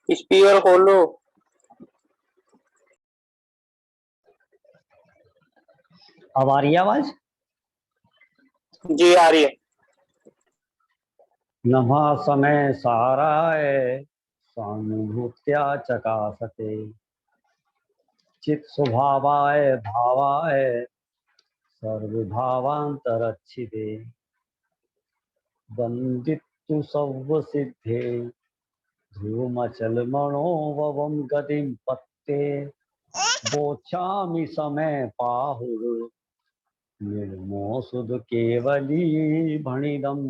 Speaker खोलो। अब आ रही है आवाज? जी आ रही है। नमः समय सहाराय स्वानुभूत्या चकासते चित स्वभावाय भावाय सर्वभावांतरच्छिदे वंदितु सर्व सिद्धे ध्रुवमचल मनोभवम गतिम पत्ते बोचामि समय पाहुर निर्मो सुध केवली भणिदम।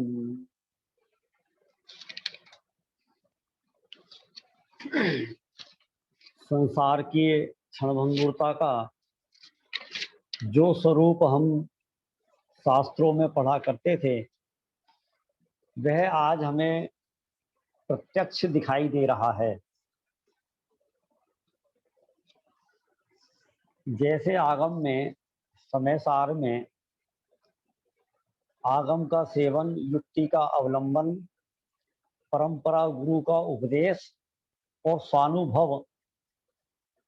संसार की क्षणभंगुरता का जो स्वरूप हम शास्त्रों में पढ़ा करते थे वह आज हमें प्रत्यक्ष दिखाई दे रहा है। जैसे आगम में, समय सार में आगम का सेवन, युक्ति का अवलंबन, परंपरा, गुरु का उपदेश और स्वानुभव,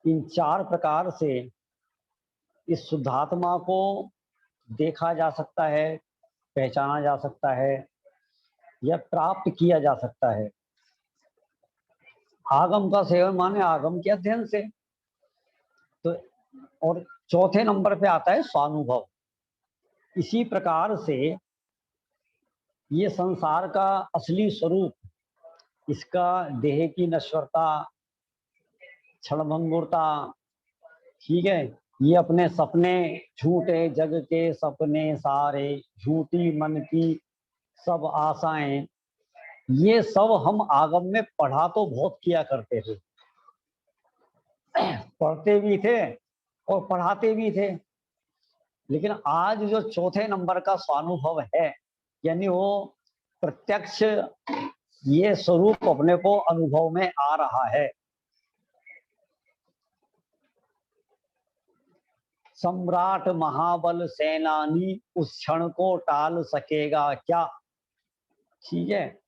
इन 4 प्रकार से इस शुद्धात्मा को देखा जा सकता है, पहचाना जा सकता है या प्राप्त किया जा सकता है। आगम का सेवन माने आगम के अध्ययन से। तो और चौथे नंबर पे आता है स्वानुभव। इसी प्रकार से ये संसार का असली स्वरूप, इसका देह की नश्वरता, क्षणभंगुरता, ठीक है, ये अपने सपने, झूठे जग के सपने सारे, झूठी मन की सब आशाएं, ये सब हम आगम में पढ़ा तो बहुत किया करते थे, पढ़ते भी थे और पढ़ाते भी थे। लेकिन आज जो चौथे नंबर का स्वानुभव है, यानी वो प्रत्यक्ष ये स्वरूप अपने को अनुभव में आ रहा है। सम्राट महाबल सेनानी उस क्षण को टाल सकेगा क्या? ठीक है,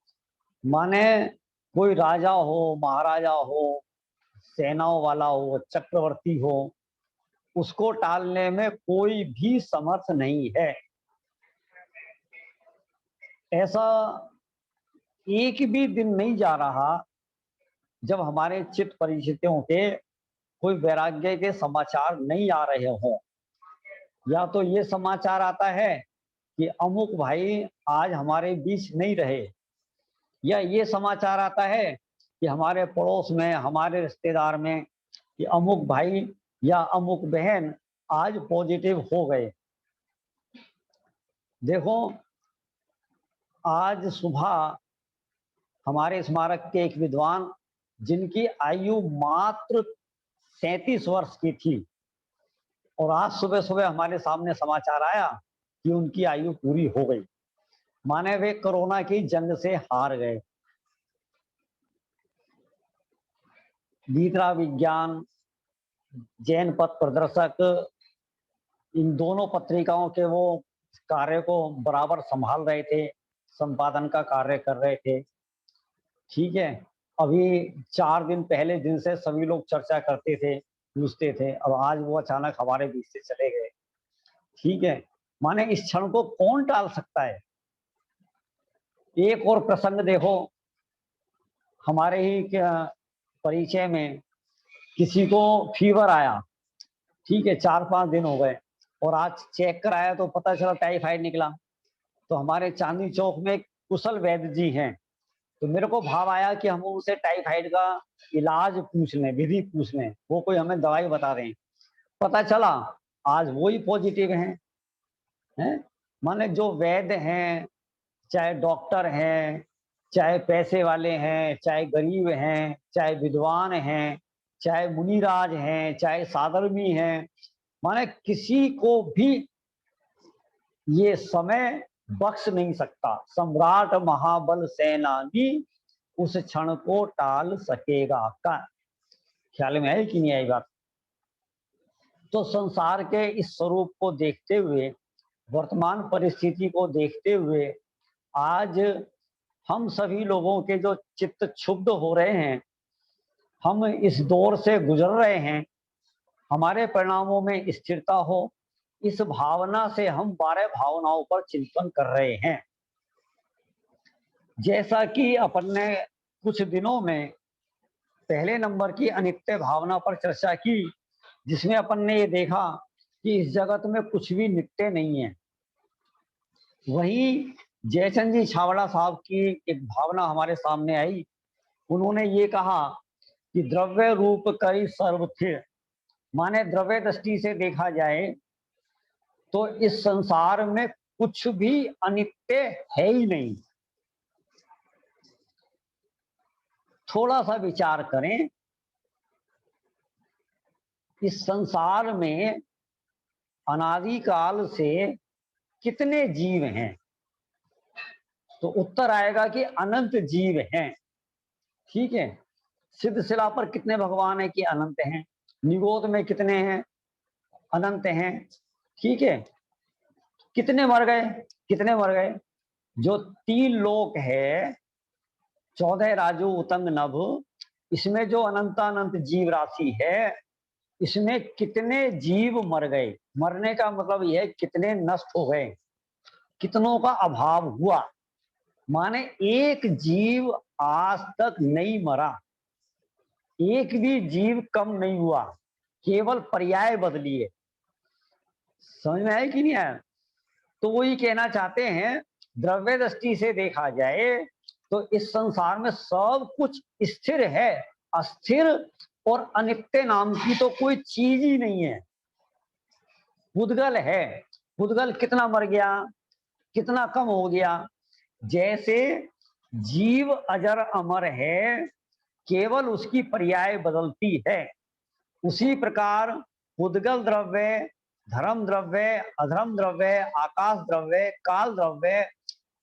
माने कोई राजा हो, महाराजा हो, सेनाओं वाला हो, चक्रवर्ती हो, उसको टालने में कोई भी समर्थ नहीं है। ऐसा एक भी दिन नहीं जा रहा जब हमारे चित्त परिचितों के कोई वैराग्य के समाचार नहीं आ रहे हों। या तो ये समाचार आता है कि अमुक भाई आज हमारे बीच नहीं रहे, या ये समाचार आता है कि हमारे पड़ोस में, हमारे रिश्तेदार में कि अमुक भाई या अमुक बहन आज पॉजिटिव हो गए। देखो, आज सुबह हमारे स्मारक के एक विद्वान, जिनकी आयु मात्र 37 वर्ष की थी, और आज सुबह सुबह हमारे सामने समाचार आया कि उनकी आयु पूरी हो गई, माने वे कोरोना की जंग से हार गए। गीतरा विज्ञान, जैन पथ प्रदर्शक, इन दोनों पत्रिकाओं के वो कार्य को बराबर संभाल रहे थे, संपादन का कार्य कर रहे थे। ठीक है, अभी 4 दिन पहले दिन से सभी लोग चर्चा करते थे, पूछते थे, और आज वो अचानक हमारे बीच से चले गए। ठीक है, माने इस क्षण को कौन टाल सकता है? एक और प्रसंग देखो, हमारे ही परिचय में किसी को फीवर आया, ठीक है, 4-5 दिन हो गए, और आज चेक कराया तो पता चला टाइफाइड निकला। तो हमारे चांदनी चौक में कुशल वैद्य जी हैं, तो मेरे को भाव आया कि हम उनसे टाइफाइड का इलाज पूछ लें, विधि पूछ लें, वो कोई हमें दवाई बता दें। पता चला आज वो ही पॉजिटिव हैं। माने जो वैद्य हैं, चाहे डॉक्टर हैं, चाहे पैसे वाले हैं, चाहे गरीब हैं, चाहे विद्वान हैं, चाहे मुनिराज हैं, चाहे साधर्मी हैं, माने किसी को भी ये समय बख्श नहीं सकता। सम्राट महाबल सेनानी उस क्षण को टाल सकेगा का? ख्याल में आई कि नहीं आई बात? तो संसार के इस स्वरूप को देखते हुए, वर्तमान परिस्थिति को देखते हुए, आज हम सभी लोगों के जो चित्त क्षुब्ध हो रहे हैं, हम इस दौर से गुजर रहे हैं, हमारे परिणामों में स्थिरता हो, इस भावना से हम 12 भावनाओं पर चिंतन कर रहे हैं। जैसा कि अपन ने कुछ दिनों में पहले नंबर की अनित्य भावना पर चर्चा की, जिसमें अपन ने ये देखा कि इस जगत में कुछ भी नित्य नहीं है। वही जयचंद जी छावड़ा साहब की एक भावना हमारे सामने आई। उन्होंने ये कहा कि द्रव्य रूप करी सर्वथिर, माने द्रव्य दृष्टि से देखा जाए तो इस संसार में कुछ भी अनित्य है ही नहीं। थोड़ा सा विचार करें, इस संसार में अनादिकाल से कितने जीव हैं? तो उत्तर आएगा कि अनंत जीव हैं। ठीक है, सिद्ध शिला पर कितने भगवान है कि अनंत हैं, निगोद में कितने हैं, अनंत हैं। ठीक है, कितने मर गए, कितने मर गए? जो 3 लोक है, 14 राजू उतंग नभ, इसमें जो अनंतानंत जीव राशि है, इसमें कितने जीव मर गए? मरने का मतलब यह है कितने नष्ट हो गए, कितनों का अभाव हुआ। माने एक जीव आज तक नहीं मरा, एक भी जीव कम नहीं हुआ, केवल पर्याय बदली है। समझ में आया कि नहीं आया? तो वही कहना चाहते हैं, द्रव्य दृष्टि से देखा जाए तो इस संसार में सब कुछ स्थिर है, अस्थिर और अनित्य नाम की तो कोई चीज ही नहीं है। पुद्गल है, पुद्गल कितना मर गया, कितना कम हो गया। जैसे जीव अजर अमर है, केवल उसकी पर्याय बदलती है, उसी प्रकार पुद्गल द्रव्य, धर्म द्रव्य, अधर्म द्रव्य, आकाश द्रव्य, काल द्रव्य,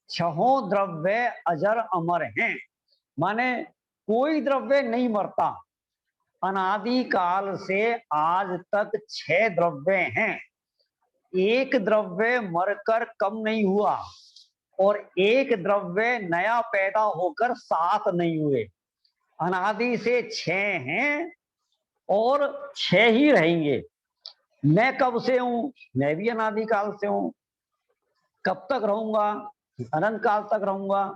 छहों द्रव्य अजर अमर हैं। माने कोई द्रव्य नहीं मरता। अनादि काल से आज तक 6 द्रव्य हैं, एक द्रव्य मरकर कम नहीं हुआ और एक द्रव्य नया पैदा होकर 7 नहीं हुए। अनादि से 6 हैं और 6 ही रहेंगे। मैं कब से हूं? मैं भी अनादि काल से हूं। कब तक रहूंगा? अनंत काल तक रहूंगा।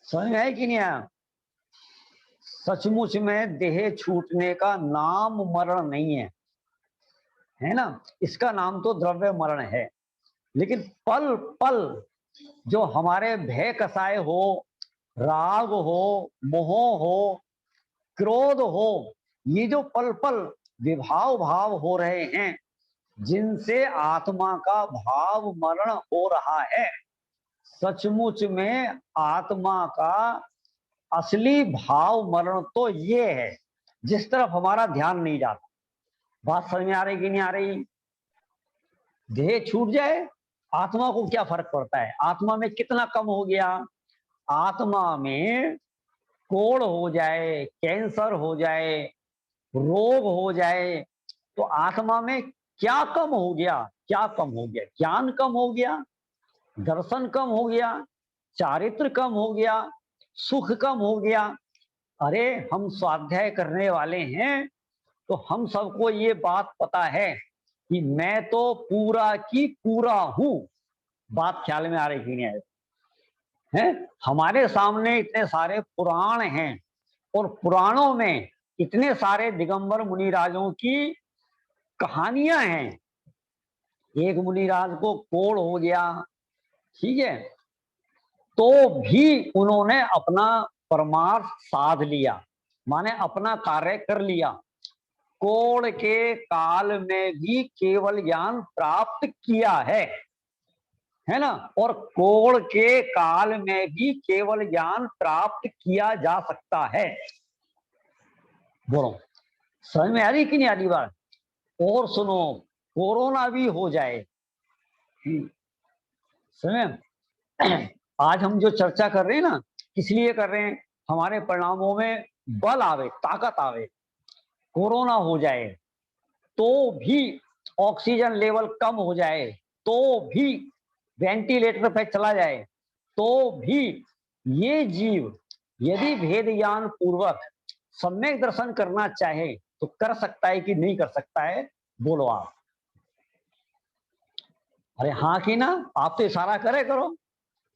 समझ में है कि नहीं आया? सचमुच में देह छूटने का नाम मरण नहीं है, है ना? इसका नाम तो द्रव्य मरण है। लेकिन पल पल जो हमारे भय कसाय हो, राग हो, मोह हो, क्रोध हो, ये जो पल पल विभाव भाव हो रहे हैं, जिनसे आत्मा का भाव मरण हो रहा है, सचमुच में आत्मा का असली भाव मरण तो ये है, जिस तरफ हमारा ध्यान नहीं जाता। बात समझ में आ रही कि नहीं आ रही? देह छूट जाए, आत्मा को क्या फर्क पड़ता है? आत्मा में कितना कम हो गया? आत्मा में कोढ़ हो जाए, कैंसर हो जाए, रोग हो जाए, तो आत्मा में क्या कम हो गया? क्या कम हो गया? ज्ञान कम हो गया, दर्शन कम हो गया, चारित्र कम हो गया, सुख कम हो गया। अरे हम स्वाध्याय करने वाले हैं तो हम सबको ये बात पता है कि मैं तो पूरा की पूरा हूं। बात ख्याल में आ रही कि नहीं आ रही? है, हमारे सामने इतने सारे पुराण हैं और पुराणों में इतने सारे दिगंबर मुनिराजों की कहानियां हैं। एक मुनिराज को कोढ़ हो गया, ठीक है, तो भी उन्होंने अपना परमार्थ साध लिया, माने अपना कार्य कर लिया। कोढ़ के काल में भी केवल ज्ञान प्राप्त किया है ना? और कोढ़ के काल में भी केवल ज्ञान प्राप्त किया जा सकता है। बोलो, समझ में आ रही कि नहीं आ रही बात? और सुनो, कोरोना भी हो जाए, समझ, आज हम जो चर्चा कर रहे हैं ना, किस लिए कर रहे हैं? हमारे परिणामों में बल आवे, ताकत आवे। कोरोना हो जाए तो भी, ऑक्सीजन लेवल कम हो जाए तो भी, वेंटिलेटर पे चला जाए तो भी, ये जीव यदि भेद ज्ञान पूर्वक सम्यक दर्शन करना चाहे तो कर सकता है कि नहीं कर सकता है, बोलो आप। अरे हाँ कि ना, आप तो इशारा करे करो,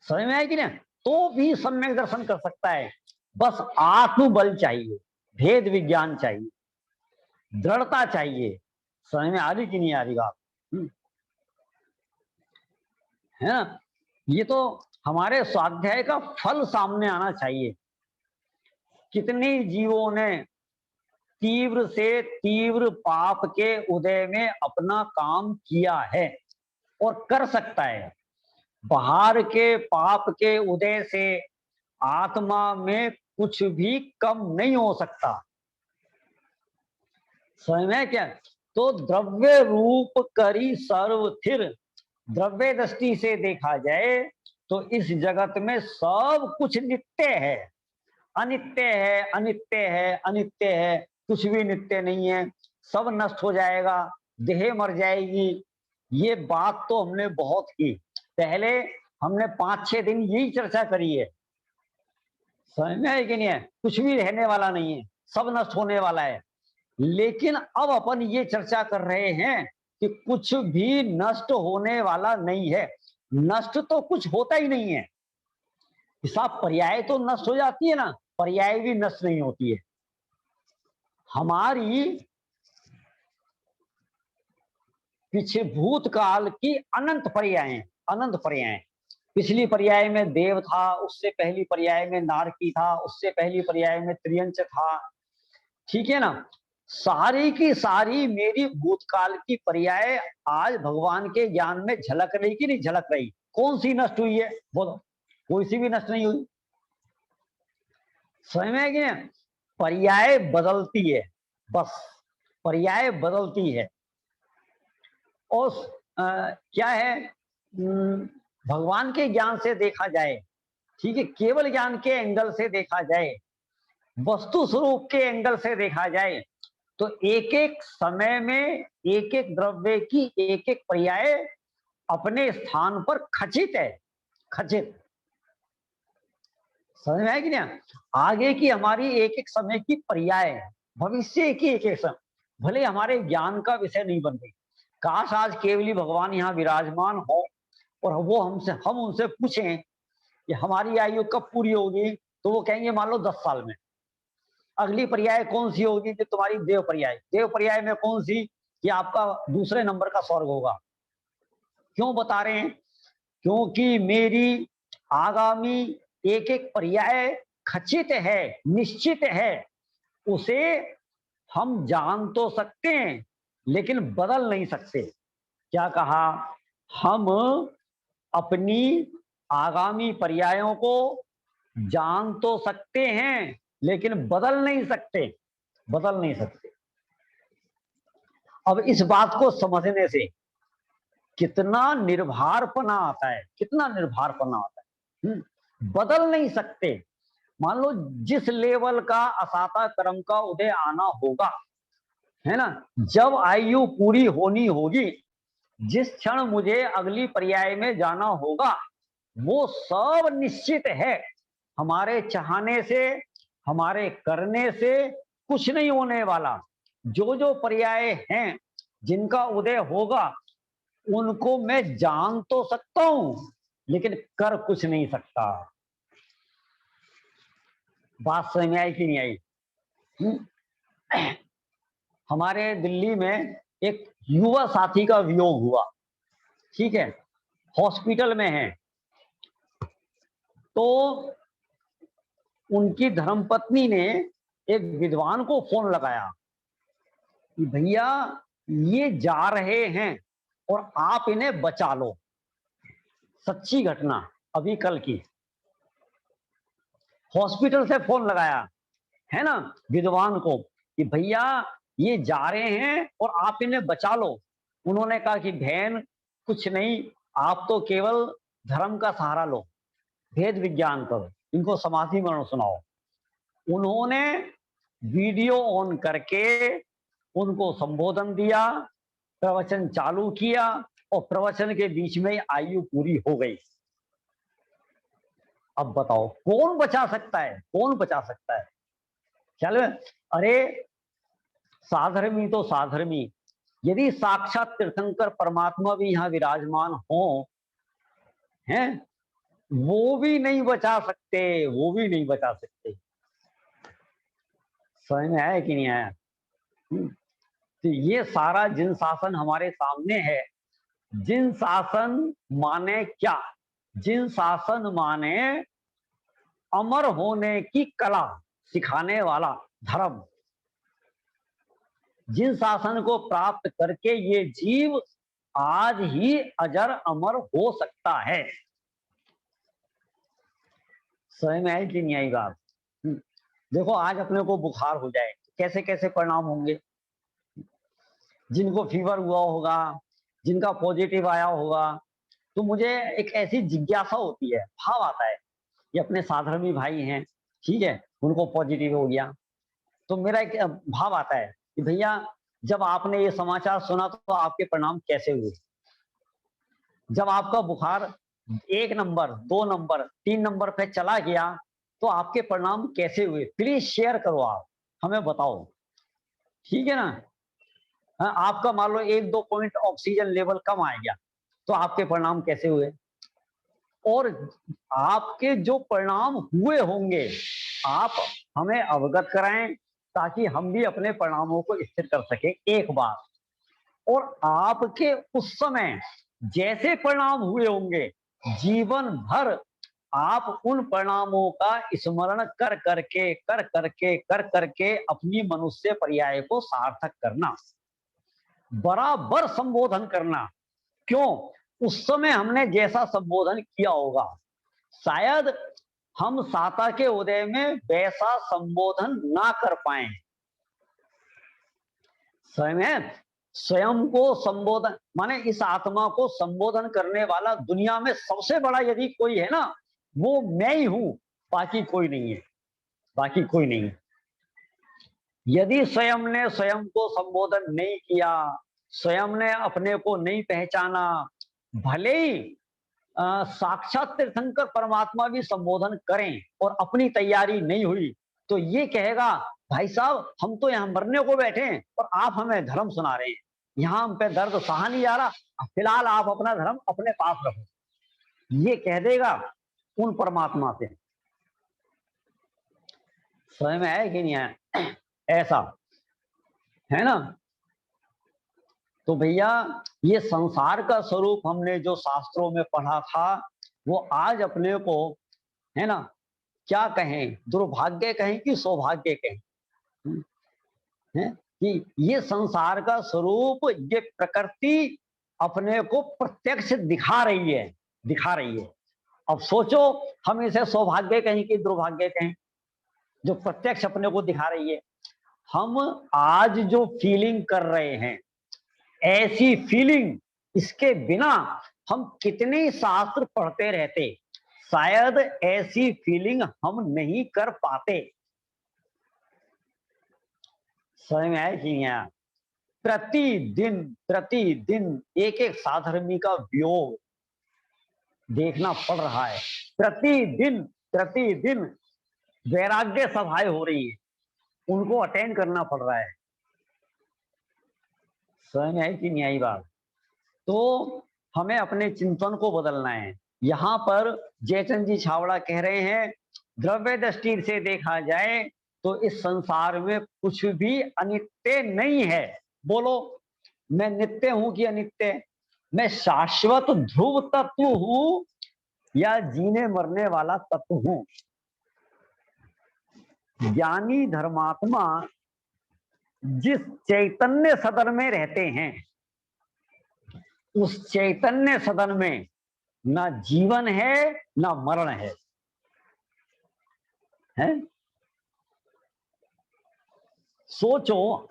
समझ में आए कि ना? तो भी सम्यक दर्शन कर सकता है, बस आत्मबल चाहिए, भेद विज्ञान चाहिए, दृढ़ता चाहिए। समझ में आ रही कि नहीं आ रही बात? है ना? ये तो हमारे स्वाध्याय का फल सामने आना चाहिए। कितने जीवों ने तीव्र से तीव्र पाप के उदय में अपना काम किया है और कर सकता है। बाहर के पाप के उदय से आत्मा में कुछ भी कम नहीं हो सकता। समझ में क्या? तो द्रव्य रूप करी सर्व थिर, द्रव्य दृष्टि से देखा जाए तो इस जगत में सब कुछ नित्य है, अनित्य है, अनित्य है, अनित्य है, कुछ भी नित्य नहीं है, सब नष्ट हो जाएगा, देह मर जाएगी। ये बात तो हमने बहुत की, पहले हमने 5-6 दिन यही चर्चा करी है। समझ में है कि नहीं है? कुछ भी रहने वाला नहीं है, सब नष्ट होने वाला है। लेकिन अब अपन ये चर्चा कर रहे हैं कि कुछ भी नष्ट होने वाला नहीं है। नष्ट तो कुछ होता ही नहीं है। हिसाब पर्याय तो नष्ट हो जाती है ना, पर्याय भी नष्ट नहीं होती है। हमारी पीछे भूतकाल की अनंत पर्याय, अनंत पर्याय। पिछली पर्याय में देव था, उससे पहली पर्याय में नारकी था, उससे पहली पर्याय में त्रियंच था। ठीक है ना? सारी की सारी मेरी भूतकाल की पर्याय आज भगवान के ज्ञान में झलक रही कि नहीं झलक रही? कौन सी नष्ट हुई है बोलो? कोई सी भी नष्ट नहीं हुई। समझ में है कि नहीं? पर्याय बदलती है, बस पर्याय बदलती है। और क्या है, भगवान के ज्ञान से देखा जाए, ठीक है, केवल ज्ञान के एंगल से देखा जाए, वस्तु स्वरूप के एंगल से देखा जाए, तो एक एक समय में एक एक द्रव्य की एक एक पर्याय अपने स्थान पर खचित है, खचित। समझ में आया कि नहीं? आगे की हमारी एक एक समय की पर्याय है, भविष्य की एक एक समय, भले हमारे ज्ञान का विषय नहीं बन गई। काश आज केवली भगवान यहाँ विराजमान हो और वो हम उनसे पूछें कि हमारी आयु कब पूरी होगी, तो वो कहेंगे मान लो 10 साल में। अगली पर्याय कौन सी होगी? कि तुम्हारी देव पर्याय। देव पर्याय में कौन सी? कि आपका दूसरे नंबर का स्वर्ग होगा। क्यों बता रहे हैं? क्योंकि मेरी आगामी एक एक पर्याय खचित है, निश्चित है। उसे हम जान तो सकते हैं लेकिन बदल नहीं सकते। क्या कहा? हम अपनी आगामी पर्यायों को जान तो सकते हैं लेकिन बदल नहीं सकते, बदल नहीं सकते। अब इस बात को समझने से कितना निर्भरपना आता है, कितना निर्भरपना आता है। बदल नहीं सकते। मान लो जिस लेवल का असाता कर्म का उदय आना होगा, है ना, जब आयु पूरी होनी होगी, जिस क्षण मुझे अगली पर्याय में जाना होगा, वो सब निश्चित है। हमारे चाहने से, हमारे करने से कुछ नहीं होने वाला। जो जो पर्याय हैं जिनका उदय होगा, उनको मैं जान तो सकता हूं लेकिन कर कुछ नहीं सकता। बात समझ में आई कि नहीं आई? हमारे दिल्ली में एक युवा साथी का वियोग हुआ, ठीक है, हॉस्पिटल में है। तो उनकी धर्मपत्नी ने एक विद्वान को फोन लगाया कि भैया ये जा रहे हैं और आप इन्हें बचा लो। सच्ची घटना, अभी कल की। हॉस्पिटल से फोन लगाया, है ना, विद्वान को कि भैया ये जा रहे हैं और आप इन्हें बचा लो। उन्होंने कहा कि बहन कुछ नहीं, आप तो केवल धर्म का सहारा लो, भेद विज्ञान करो, इनको समाधि मरण सुनाओ। उन्होंने वीडियो ऑन करके उनको संबोधन दिया, प्रवचन चालू किया और प्रवचन के बीच में आयु पूरी हो गई। अब बताओ कौन बचा सकता है? कौन बचा सकता है? चल, अरे साधर्मी तो साधर्मी, यदि साक्षात तीर्थंकर परमात्मा भी यहाँ विराजमान हो, हैं, वो भी नहीं बचा सकते, वो भी नहीं बचा सकते। समझ में आया कि नहीं आया? तो ये सारा जिन शासन हमारे सामने है। जिन शासन माने क्या? जिन शासन माने अमर होने की कला सिखाने वाला धर्म। जिन शासन को प्राप्त करके ये जीव आज ही अजर अमर हो सकता है। समझ में आई कि नहीं आई बात? देखो, आज अपने को बुखार हो जाए, कैसे कैसे परिणाम होंगे। जिनको फीवर हुआ होगा, जिनका पॉजिटिव आया होगा, तो मुझे एक ऐसी जिज्ञासा होती है, भाव आता है, ये अपने साधर्मी भाई हैं, ठीक है, उनको पॉजिटिव हो गया, तो मेरा एक भाव आता है कि भैया, जब आपने ये समाचार सुना तो आपके परिणाम कैसे हुए? जब आपका बुखार 1 नंबर, 2 नंबर, 3 नंबर पे चला गया, तो आपके परिणाम कैसे हुए? प्लीज शेयर करो, आप हमें बताओ, ठीक है ना? आपका मान लो 1-2 पॉइंट ऑक्सीजन लेवल कम आ गया, तो आपके परिणाम कैसे हुए? और आपके जो परिणाम हुए होंगे, आप हमें अवगत कराएं, ताकि हम भी अपने परिणामों को स्थिर कर सकें एक बार। और आपके उस समय जैसे परिणाम हुए होंगे, जीवन भर आप उन परिणामों का स्मरण कर करके अपनी मनुष्य पर्याय को सार्थक करना, बराबर संबोधन करना। क्यों? उस समय हमने जैसा संबोधन किया होगा, शायद हम साता के उदय में वैसा संबोधन ना कर पाए। स्वयं स्वयं को संबोधन माने इस आत्मा को संबोधन करने वाला दुनिया में सबसे बड़ा यदि कोई है ना, वो मैं ही हूं, बाकी कोई नहीं है, बाकी कोई नहीं है। यदि स्वयं ने स्वयं को संबोधन नहीं किया, स्वयं ने अपने को नहीं पहचाना, भले ही साक्षात तीर्थंकर परमात्मा भी संबोधन करें और अपनी तैयारी नहीं हुई, तो ये कहेगा, भाई साहब, हम तो यहाँ मरने को बैठे हैं और आप हमें धर्म सुना रहे हैं, यहाँ हम पे दर्द सहा नहीं जा रहा, फिलहाल आप अपना धर्म अपने पास रखो। ये कह देगा उन परमात्मा से। समझ में है कि नहीं है? ऐसा है ना? तो भैया, ये संसार का स्वरूप हमने जो शास्त्रों में पढ़ा था, वो आज अपने को, है ना, क्या कहें, दुर्भाग्य कहें कि सौभाग्य कहें, है कि ये संसार का स्वरूप, ये प्रकृति अपने को प्रत्यक्ष दिखा रही है, दिखा रही है। अब सोचो, हम इसे सौभाग्य कहें कि दुर्भाग्य कहें, जो प्रत्यक्ष अपने को दिखा रही है। हम आज जो फीलिंग कर रहे हैं, ऐसी फीलिंग, इसके बिना हम कितने शास्त्र पढ़ते रहते, शायद ऐसी फीलिंग हम नहीं कर पाते। समझ में आया कि नहीं? प्रतिदिन प्रतिदिन एक एक साधर्मी का वियोग देखना पड़ रहा है। प्रतिदिन प्रतिदिन वैराग्य सभाएं हो रही है, उनको अटेंड करना पड़ रहा है। समझ में आई कि नहीं आई बात? तो हमें अपने चिंतन को बदलना है। यहाँ पर जयचंद जी छावड़ा कह रहे हैं, द्रव्य दृष्टि से देखा जाए तो इस संसार में कुछ भी अनित्य नहीं है। बोलो, मैं नित्य हूं कि अनित्य? मैं शाश्वत ध्रुव तत्व हूं या जीने मरने वाला तत्व हूं? ज्ञानी धर्मात्मा जिस चैतन्य सदन में रहते हैं, उस चैतन्य सदन में ना जीवन है ना मरण है? सोचो,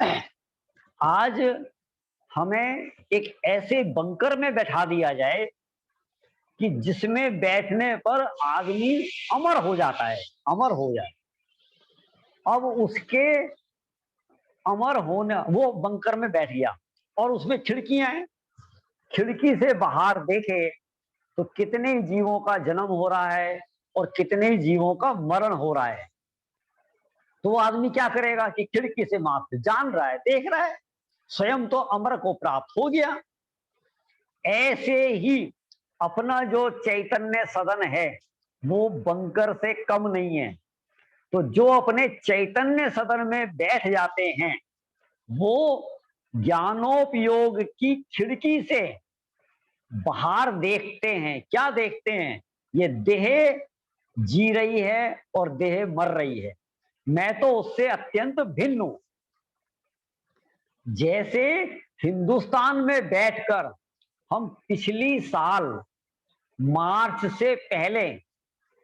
आज हमें एक ऐसे बंकर में बैठा दिया जाए कि जिसमें बैठने पर आदमी अमर हो जाता है, अमर हो जाए। अब उसके अमर होने, वो बंकर में बैठ गया और उसमें खिड़कियां हैं, खिड़की से बाहर देखे तो कितने जीवों का जन्म हो रहा है और कितने जीवों का मरण हो रहा है। तो वो आदमी क्या करेगा कि खिड़की से मात्र जान रहा है, देख रहा है, स्वयं तो अमर को प्राप्त हो गया। ऐसे ही अपना जो चैतन्य सदन है वो बंकर से कम नहीं है। तो जो अपने चैतन्य सदन में बैठ जाते हैं वो ज्ञानोपयोग की खिड़की से बाहर देखते हैं। क्या देखते हैं? ये देह जी रही है और देह मर रही है, मैं तो उससे अत्यंत भिन्न हूं। जैसे हिंदुस्तान में बैठकर हम पिछली साल मार्च से पहले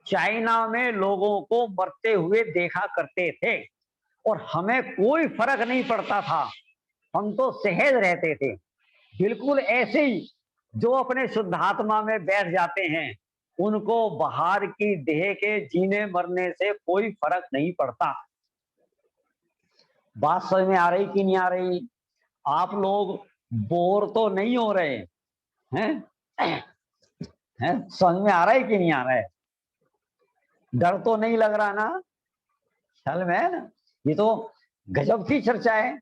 चाइना में लोगों को मरते हुए देखा करते थे और हमें कोई फर्क नहीं पड़ता था, हम तो सहज रहते थे। बिल्कुल ऐसे ही जो अपने शुद्धात्मा में बैठ जाते हैं उनको बाहर की देह के जीने मरने से कोई फर्क नहीं पड़ता। बात समझ में आ रही कि नहीं आ रही? आप लोग बोर तो नहीं हो रहे हैं? समझ में आ रहा है कि नहीं आ रहा है? डर तो नहीं लग रहा ना? ख्याल में है ना? ये तो गजब की चर्चा है।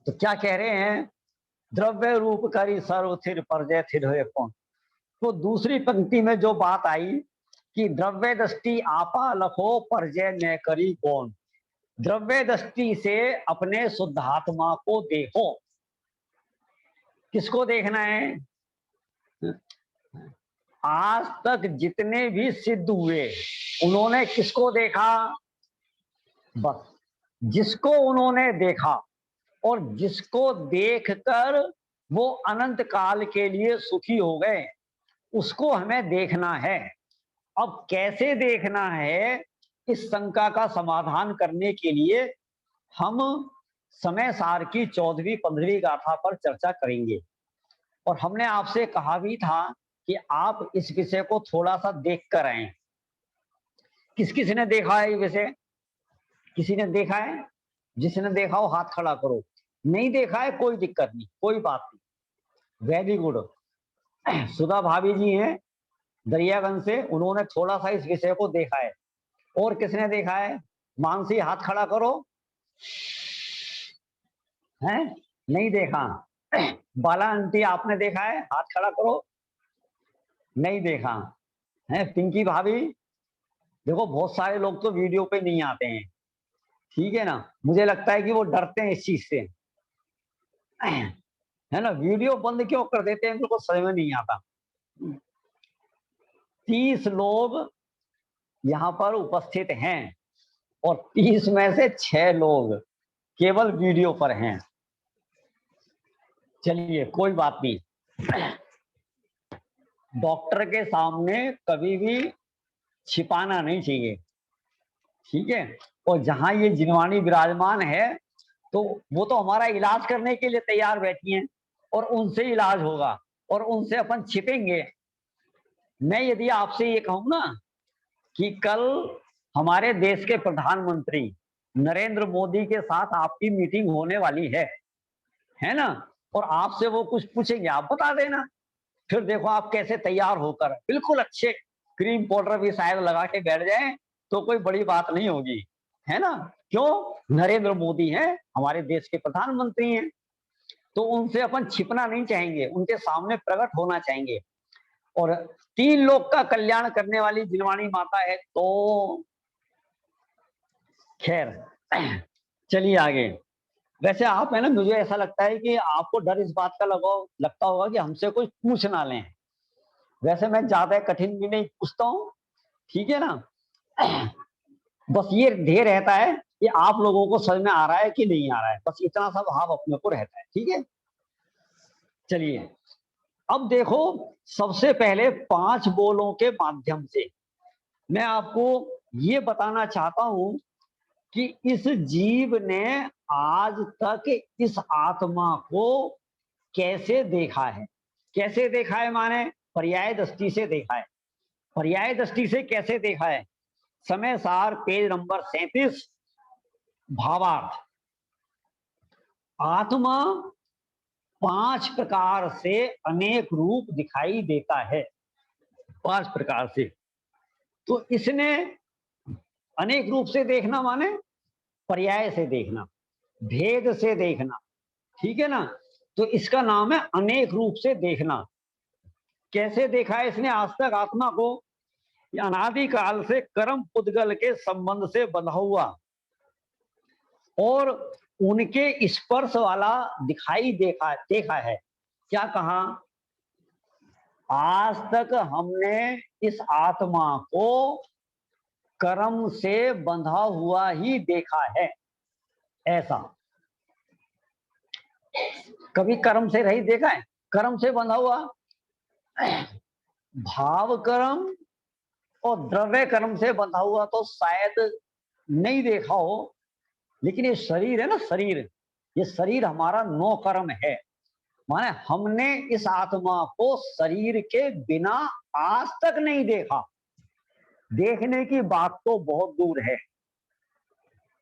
तो क्या कह रहे हैं? द्रव्य रूप करी सर्व थिर परजय थिर हुए कौन। तो दूसरी पंक्ति में जो बात आई कि द्रव्य दृष्टि आपा लखो परजय न करी कौन। द्रव्य दृष्टि से अपने शुद्धात्मा को देखो। किसको देखना है? आज तक जितने भी सिद्ध हुए उन्होंने किसको देखा? बस जिसको उन्होंने देखा और जिसको देखकर वो अनंत काल के लिए सुखी हो गए उसको हमें देखना है। अब कैसे देखना है, इस शंका का समाधान करने के लिए हम समय सार की 14वीं 15वीं गाथा पर चर्चा करेंगे। और हमने आपसे कहा भी था कि आप इस विषय को थोड़ा सा देख कर आए। किस किस ने देखा है ये विषय? किसी ने देखा है? जिसने देखा हो हाथ खड़ा करो। नहीं देखा है कोई दिक्कत नहीं, कोई बात नहीं, वेरी गुड। सुधा भाभी जी हैं दरियागंज से, उन्होंने थोड़ा सा इस विषय को देखा है। और किसने देखा है? मानसी हाथ खड़ा करो। हैं? नहीं देखा? बाला आंटी आपने देखा है? हाथ खड़ा करो। नहीं देखा है? पिंकी भाभी, देखो बहुत सारे लोग तो वीडियो पे नहीं आते हैं, ठीक है ना? मुझे लगता है कि वो डरते हैं इस चीज से, है ना? वीडियो बंद क्यों कर देते हैं उनको समझ में नहीं आता। 30 लोग यहाँ पर उपस्थित हैं और 30 में से 6 लोग केवल वीडियो पर हैं। चलिए कोई बात नहीं। डॉक्टर के सामने कभी भी छिपाना नहीं चाहिए, ठीक है? और जहां ये जिनवानी विराजमान है तो वो तो हमारा इलाज करने के लिए तैयार बैठी हैं और उनसे इलाज होगा और उनसे अपन छिपेंगे। मैं यदि आपसे ये कहूं ना कि कल हमारे देश के प्रधानमंत्री नरेंद्र मोदी के साथ आपकी मीटिंग होने वाली है ना? और आपसे वो कुछ पूछेंगे, आप बता देना। फिर देखो आप कैसे तैयार होकर बिल्कुल अच्छे क्रीम पाउडर भी शायद लगा के बैठ जाए तो कोई बड़ी बात नहीं होगी, है ना? क्यों? नरेंद्र मोदी हैं, हमारे देश के प्रधानमंत्री हैं, तो उनसे अपन छिपना नहीं चाहेंगे, उनके सामने प्रकट होना चाहेंगे। और 3 लोग का कल्याण करने वाली जिनवाणी माता है। तो खैर चलिए आगे। वैसे आप है ना, मुझे ऐसा लगता है कि आपको डर इस बात का लगता होगा कि हमसे कोई पूछ ना लें। वैसे मैं ज्यादा कठिन भी नहीं पूछता हूँ, ठीक है ना? बस ये ध्येय रहता है कि आप लोगों को समझ में आ रहा है कि नहीं आ रहा है, बस इतना सा भाव अपने को रहता है, ठीक है? चलिए अब देखो, सबसे पहले 5 बोलों के माध्यम से मैं आपको ये बताना चाहता हूं कि इस जीव ने आज तक इस आत्मा को कैसे देखा है। कैसे देखा है माने पर्याय दृष्टि से देखा है। पर्याय दृष्टि से कैसे देखा है? समय सार पेज नंबर 37 भावार्थ। आत्मा 5 प्रकार से अनेक रूप दिखाई देता है, 5 प्रकार से। तो इसने अनेक रूप से देखना माने पर्याय से देखना, भेद से देखना, ठीक है ना। तो इसका नाम है अनेक रूप से देखना। कैसे देखा है इसने आज तक आत्मा को? अनादि काल से कर्म पुद्गल के संबंध से बंधा हुआ और उनके स्पर्श वाला दिखाई देखा है। क्या कहा? आज तक हमने इस आत्मा को कर्म से बंधा हुआ ही देखा है। ऐसा कभी कर्म से रही देखा है? कर्म से बंधा हुआ भाव कर्म और द्रव्य कर्म से बंधा हुआ तो शायद नहीं देखा हो। लेकिन ये शरीर है ना, शरीर, ये शरीर हमारा 9 कर्म है। माने हमने इस आत्मा को शरीर के बिना आज तक नहीं देखा। देखने की बात तो बहुत दूर है।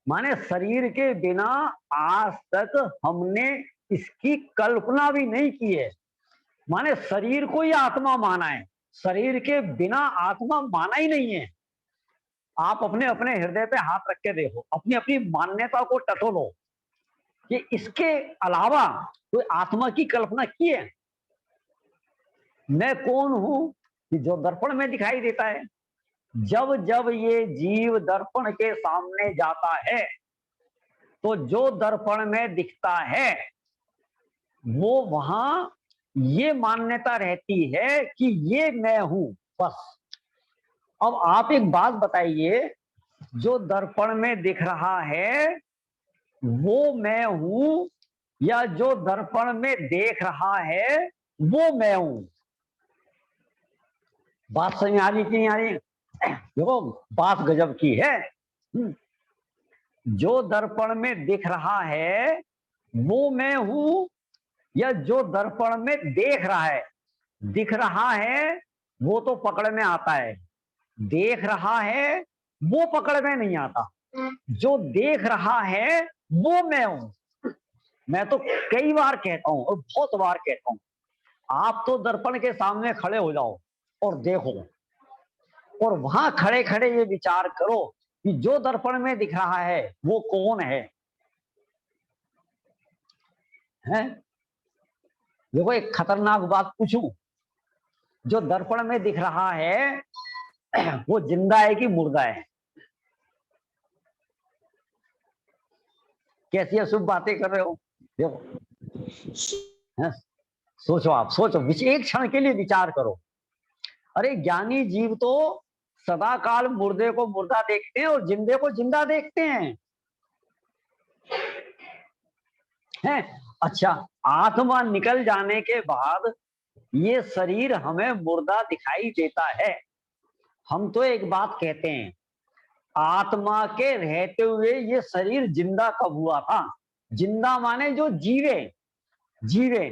माने शरीर के बिना आज तक हमने इसकी कल्पना भी नहीं की है। माने शरीर को ही आत्मा माना है, शरीर के बिना आत्मा माना ही नहीं है। आप अपने अपने हृदय पे हाथ रख के देखो, अपनी अपनी मान्यता को टटोलो कि इसके अलावा कोई आत्मा की कल्पना की है? मैं कौन हूं कि जो दर्पण में दिखाई देता है? जब जब ये जीव दर्पण के सामने जाता है तो जो दर्पण में दिखता है वो वहां ये मान्यता रहती है कि ये मैं हूं, बस। अब आप एक बात बताइए, जो दर्पण में दिख रहा है वो मैं हूं या जो दर्पण में देख रहा है वो मैं हूं? बात समझ आ रही कि नहीं आ रही? देखो बात गजब की है। जो दर्पण में दिख रहा है वो मैं हूं या जो दर्पण में देख रहा है? दिख रहा है वो तो पकड़ में आता है, देख रहा है वो पकड़ में नहीं आता। जो देख रहा है वो मैं हूं। मैं तो कई बार कहता हूं और बहुत बार कहता हूं, आप तो दर्पण के सामने खड़े हो जाओ और देखो, और वहां खड़े खड़े ये विचार करो कि जो दर्पण में दिख रहा है वो कौन है? हैं? देखो एक खतरनाक बात पूछूं, जो दर्पण में दिख रहा है वो जिंदा है कि मुर्दा है? कैसी अशुभ बातें कर रहे हो? देखो, हैं? सोचो, आप सोचो, एक क्षण के लिए विचार करो। अरे ज्ञानी जीव तो सदा काल मुर्दे को मुर्दा देखते हैं और जिंदे को जिंदा देखते हैं। हैं? अच्छा, आत्मा निकल जाने के बाद ये शरीर हमें मुर्दा दिखाई देता है। हम तो एक बात कहते हैं, आत्मा के रहते हुए ये शरीर जिंदा कब हुआ था? जिंदा माने जो जीवे, जीवे।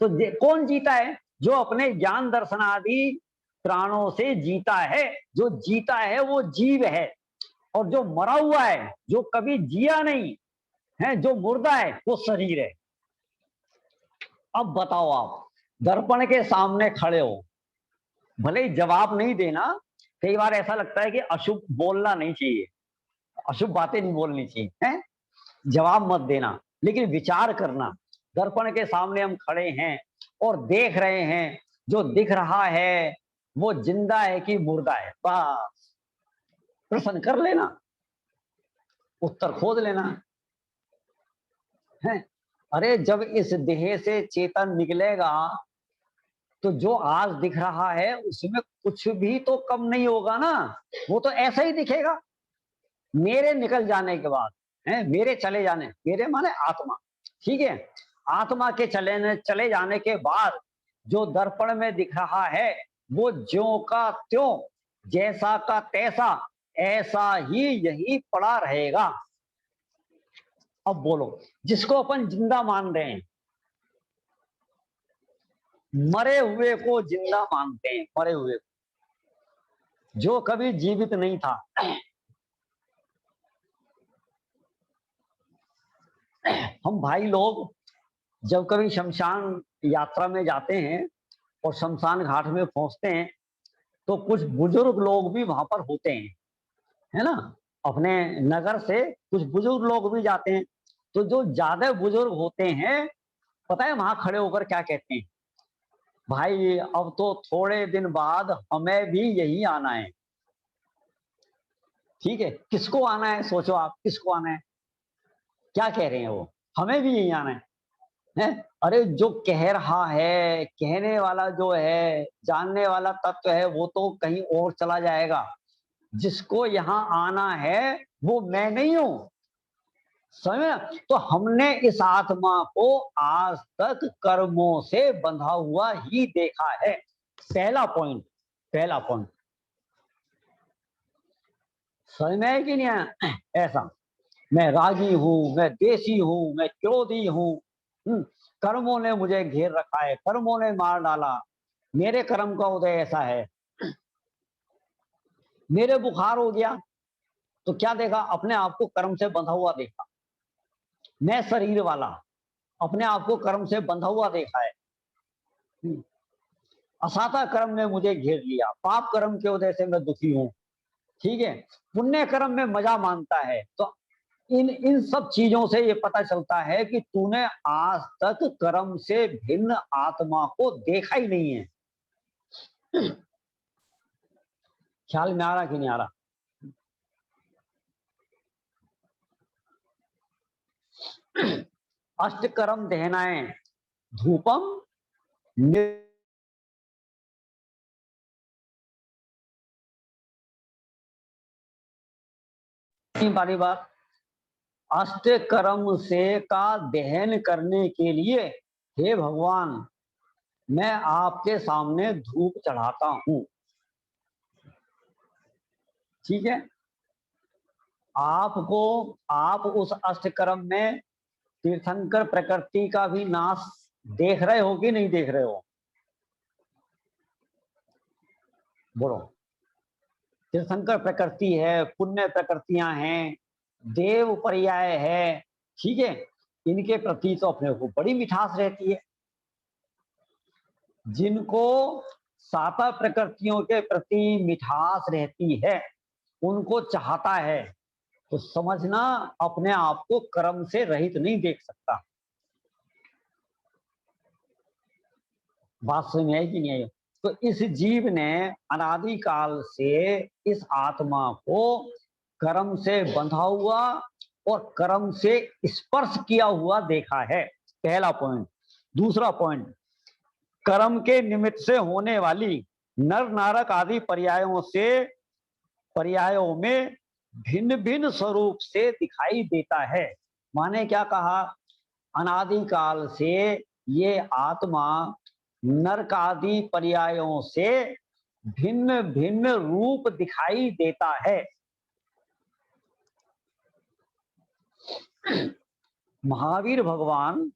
तो कौन जीता है? जो अपने ज्ञान दर्शन आदि प्राणों से जीता है। जो जीता है वो जीव है, और जो मरा हुआ है, जो कभी जिया नहीं है, जो मुर्दा है, वो शरीर है। अब बताओ, आप दर्पण के सामने खड़े हो, भले ही जवाब नहीं देना। कई बार ऐसा लगता है कि अशुभ बोलना नहीं चाहिए, अशुभ बातें नहीं बोलनी चाहिए, हैं? जवाब मत देना, लेकिन विचार करना। दर्पण के सामने हम खड़े हैं और देख रहे हैं, जो दिख रहा है वो जिंदा है कि मुर्दा है? बस प्रश्न कर लेना, उत्तर खोज लेना है। अरे जब इस देह से चेतन निकलेगा तो जो आज दिख रहा है उसमें कुछ भी तो कम नहीं होगा ना, वो तो ऐसा ही दिखेगा। मेरे निकल जाने के बाद, है मेरे चले जाने, मेरे माने आत्मा, ठीक है, आत्मा के चले जाने के बाद जो दर्पण में दिख रहा है वो ज्यों का त्यों, जैसा का तैसा, ऐसा ही यही पड़ा रहेगा। अब बोलो, जिसको अपन जिंदा मान रहे हैं, मरे हुए को जिंदा मानते हैं, मरे हुए को, जो कभी जीवित नहीं था। हम भाई लोग जब कभी शमशान यात्रा में जाते हैं और शमशान घाट में पहुंचते हैं तो कुछ बुजुर्ग लोग भी वहां पर होते हैं, है ना। अपने नगर से कुछ बुजुर्ग लोग भी जाते हैं, तो जो ज्यादा बुजुर्ग होते हैं, पता है वहां खड़े होकर क्या कहते हैं? भाई अब तो थोड़े दिन बाद हमें भी यही आना है। ठीक है, किसको आना है? सोचो आप, किसको आना है? क्या कह रहे हैं वो? हमें भी यही आना है? अरे जो कह रहा है, कहने वाला जो है, जानने वाला तत्व है, वो तो कहीं और चला जाएगा। जिसको यहाँ आना है वो मैं नहीं हूं। समझ? तो हमने इस आत्मा को आज तक कर्मों से बंधा हुआ ही देखा है। पहला पॉइंट, पहला पॉइंट समझ में है कि नहीं आया? ऐसा, मैं रागी हूं, मैं देशी हूं, मैं क्रोधी हूं, कर्मों ने मुझे घेर रखा है, कर्मों ने मार डाला, मेरे कर्म का उदय ऐसा है, मेरे बुखार हो गया, तो क्या देखा? अपने आप को कर्म से बंधा हुआ देखा। मैं शरीर वाला, अपने आप को कर्म से बंधा हुआ देखा है। असाता कर्म ने मुझे घेर लिया, पाप कर्म के वजह से मैं दुखी हूं। ठीक है, पुण्य कर्म में मजा मानता है। तो इन इन सब चीजों से ये पता चलता है कि तूने आज तक कर्म से भिन्न आत्मा को देखा ही नहीं है। ख्याल में आ रहा कि नहीं आ रहा? अष्टकर्म दहनाएं धूपम वाली बात। अष्टकर्म से का दहन करने के लिए हे भगवान, मैं आपके सामने धूप चढ़ाता हूं। ठीक है, आपको, आप उस अष्टकर्म में तीर्थंकर प्रकृति का भी नाश देख रहे हो कि नहीं देख रहे हो? बोलो। तीर्थंकर प्रकृति है, पुण्य प्रकृतियां हैं, देव पर्याय है। ठीक है, इनके प्रति तो अपने को बड़ी मिठास रहती है। जिनको साता प्रकृतियों के प्रति मिठास रहती है, उनको चाहता है, तो समझना अपने आप को कर्म से रहित नहीं देख सकता। बात समझ में आई कि नहीं आई? तो इस जीव ने अनादिकाल से इस आत्मा को कर्म से बंधा हुआ और कर्म से स्पर्श किया हुआ देखा है। पहला पॉइंट। दूसरा पॉइंट, कर्म के निमित्त से होने वाली नर नारक आदि पर्यायों में भिन्न भिन्न स्वरूप से दिखाई देता है। माने क्या कहा? अनादिकाल से ये आत्मा नरक आदि पर्यायों से भिन्न भिन्न रूप दिखाई देता है। महावीर भगवान,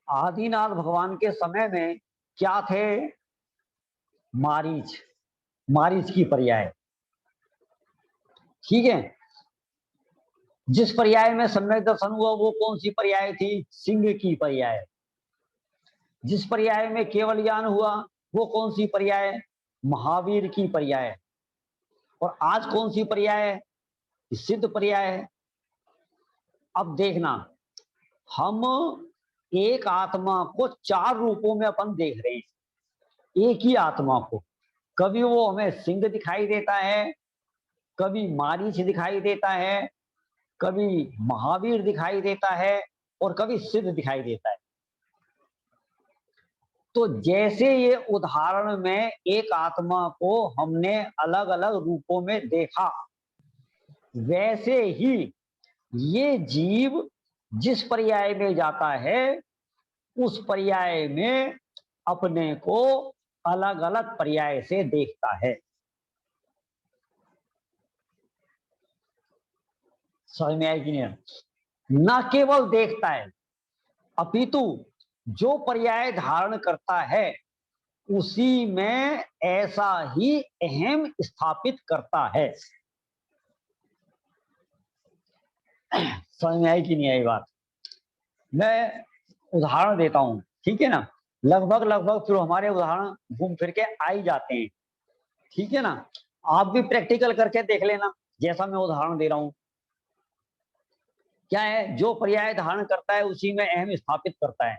आदिनाथ भगवान के समय में क्या थे? मारीच, मारीच की पर्याय। ठीक है, जिस पर्याय में सम्यक दर्शन हुआ वो कौन सी पर्याय थी? सिंह की पर्याय। जिस पर्याय में केवल ज्ञान हुआ वो कौन सी पर्याय? महावीर की पर्याय। और आज कौन सी पर्याय है? सिद्ध पर्याय है। अब देखना, हम एक आत्मा को चार रूपों में अपन देख रहे हैं, एक ही आत्मा को। कभी वो हमें सिंह दिखाई देता है, कभी मारीच दिखाई देता है, कभी महावीर दिखाई देता है, और कभी सिद्ध दिखाई देता है। तो जैसे ये उदाहरण में एक आत्मा को हमने अलग अलग रूपों में देखा, वैसे ही ये जीव जिस पर्याय में जाता है उस पर्याय में अपने को अलग अलग पर्याय से देखता है। समझ में आया कि नहीं? न केवल देखता है, अपितु जो पर्याय धारण करता है उसी में ऐसा ही अहम स्थापित करता है। समझ में आई कि नहीं आई बात? मैं उदाहरण देता हूं, ठीक है ना? लगभग लगभग फिर हमारे उदाहरण घूम फिर के आ ही जाते हैं। ठीक है ना? आप भी प्रैक्टिकल करके देख लेना। जैसा मैं उदाहरण दे रहा हूं, क्या है, जो पर्याय धारण करता है उसी में अहम स्थापित करता है।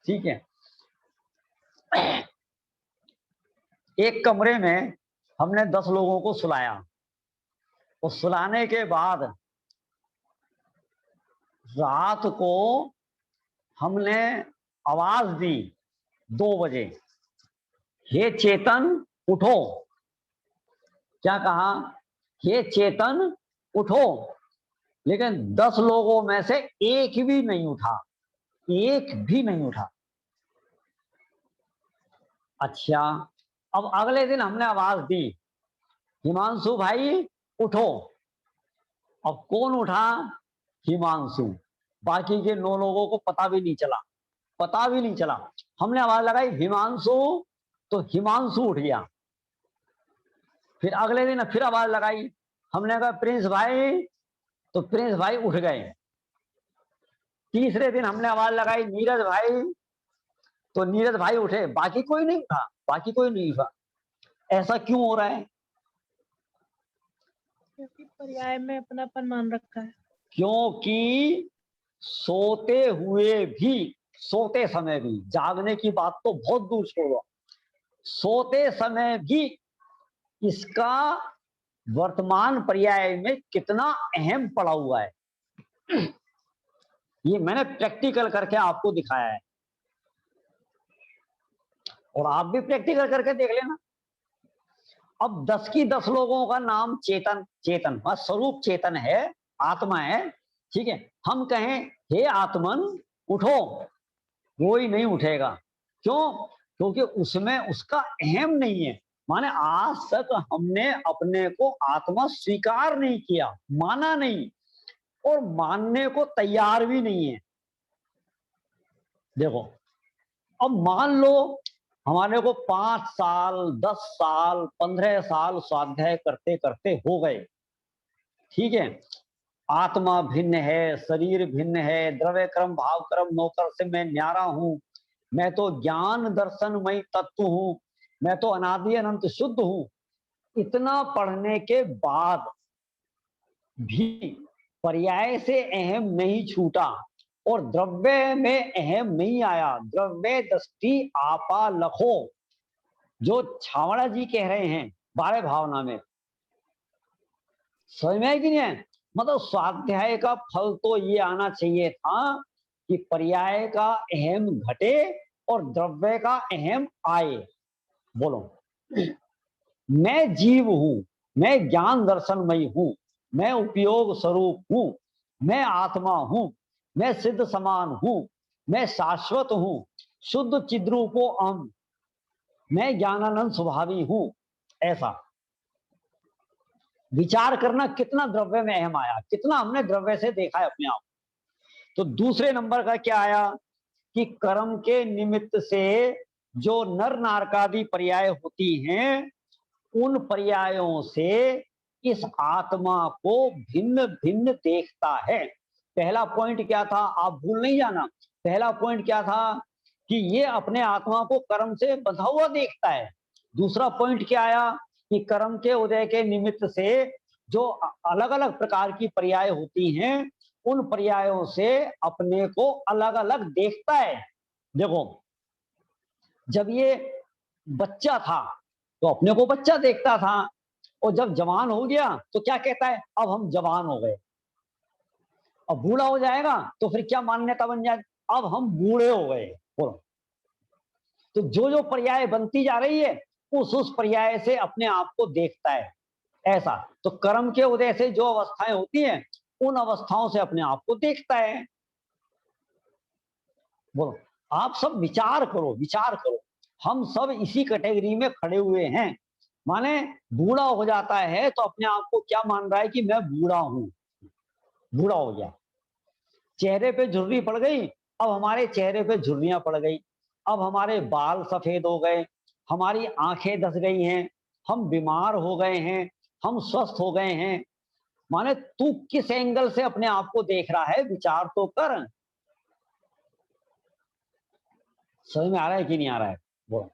ठीक है, एक कमरे में हमने 10 लोगों को सुलाया, और सुलाने के बाद रात को हमने आवाज दी 2 बजे, हे चेतन उठो। क्या कहा? हे चेतन उठो। लेकिन 10 लोगों में से एक भी नहीं उठा, एक भी नहीं उठा। अच्छा, अब अगले दिन हमने आवाज दी, हिमांशु भाई उठो। अब कौन उठा? हिमांशु। बाकी के 9 लोगों को पता भी नहीं चला, पता भी नहीं चला। हमने आवाज लगाई हिमांशु, तो हिमांशु उठ गया। फिर अगले दिन फिर आवाज लगाई, हमने कहा प्रिंस भाई, तो प्रिंस भाई उठ गए। तीसरे दिन हमने आवाज लगाई नीरज भाई, तो नीरज भाई उठे। बाकी कोई नहीं उठा, बाकी कोई नहीं उठा। ऐसा क्यों हो रहा है? क्योंकि पर्याय में अपनापन मान रखा है। क्योंकि सोते हुए भी, सोते समय भी, जागने की बात तो बहुत दूर छोड़ो, सोते समय भी इसका वर्तमान पर्याय में कितना अहम पड़ा हुआ है, ये मैंने प्रैक्टिकल करके आपको दिखाया है, और आप भी प्रैक्टिकल करके देख लेना। अब 10 की 10 लोगों का नाम चेतन, चेतन स्वरूप चेतन है, आत्मा है। ठीक है, हम कहें हे आत्मन उठो, कोई नहीं उठेगा। क्यों? क्योंकि उसमें उसका अहम नहीं है। माने आज तक हमने अपने को आत्मा स्वीकार नहीं किया, माना नहीं, और मानने को तैयार भी नहीं है। देखो, अब मान लो हमारे को 5 साल, 10 साल, 15 साल स्वाध्याय करते करते हो गए। ठीक है, आत्मा भिन्न है, शरीर भिन्न है, द्रव्य क्रम भाव क्रम नौकर से मैं न्यारा हूं, मैं तो ज्ञान दर्शनमय तत्व हूं, मैं तो अनादि अनंत शुद्ध हूं। इतना पढ़ने के बाद भी पर्याय से अहम नहीं छूटा, और द्रव्य में अहम नहीं आया। द्रव्य दृष्टि आपा लखो, जो छावड़ा जी कह रहे हैं 12 भावना में, समझ में है कि नहीं है? मतलब स्वाध्याय का फल तो ये आना चाहिए था कि पर्याय का अहम घटे और द्रव्य का अहम आए। बोलो, मैं जीव हूं, मैं ज्ञान दर्शनमयी हूं, मैं उपयोग स्वरूप हूं, मैं आत्मा हूं, मैं सिद्ध समान हूं, मैं शाश्वत हूं, शुद्ध चिद्रूपो अहम, मैं ज्ञानानंद स्वभावी हूं। ऐसा विचार करना, कितना द्रव्य में अहम आया, कितना हमने द्रव्य से देखा है अपने आप। तो दूसरे नंबर का क्या आया कि कर्म के निमित्त से जो नर नारकादि पर्याय होती हैं, उन पर्यायों से इस आत्मा को भिन्न भिन्न देखता है। पहला पॉइंट क्या था, आप भूल नहीं जाना। पहला पॉइंट क्या था कि ये अपने आत्मा को कर्म से बंधा हुआ देखता है। दूसरा पॉइंट क्या आया कि कर्म के उदय के निमित्त से जो अलग अलग प्रकार की पर्याय होती हैं, उन पर्यायों से अपने को अलग अलग देखता है। देखो, जब ये बच्चा था तो अपने को बच्चा देखता था, और जब जवान हो गया तो क्या कहता है, अब हम जवान हो गए। अब बूढ़ा हो जाएगा तो फिर क्या मान्यता बन जाएगी, अब हम बूढ़े हो गए। बोलो, तो जो जो पर्याय बनती जा रही है उस पर्याय से अपने आप को देखता है। ऐसा तो कर्म के उदय से जो अवस्थाएं होती हैं, उन अवस्थाओं से अपने आप को देखता है। बोलो, आप सब विचार करो, विचार करो। हम सब इसी कैटेगरी में खड़े हुए हैं। माने बूढ़ा हो जाता है तो अपने आप को क्या मान रहा है कि मैं बूढ़ा हूं, बूढ़ा हो गया। चेहरे पे झुर्री पड़ गई, अब हमारे चेहरे पे झुर्रियां पड़ गई, अब हमारे बाल सफेद हो गए, हमारी आंखें धस गई हैं, हम बीमार हो गए हैं, हम स्वस्थ हो गए हैं। माने तू किस एंगल से अपने आप को देख रहा है, विचार तो कर। समझ में आ रहा है कि नहीं आ रहा है? बोलो,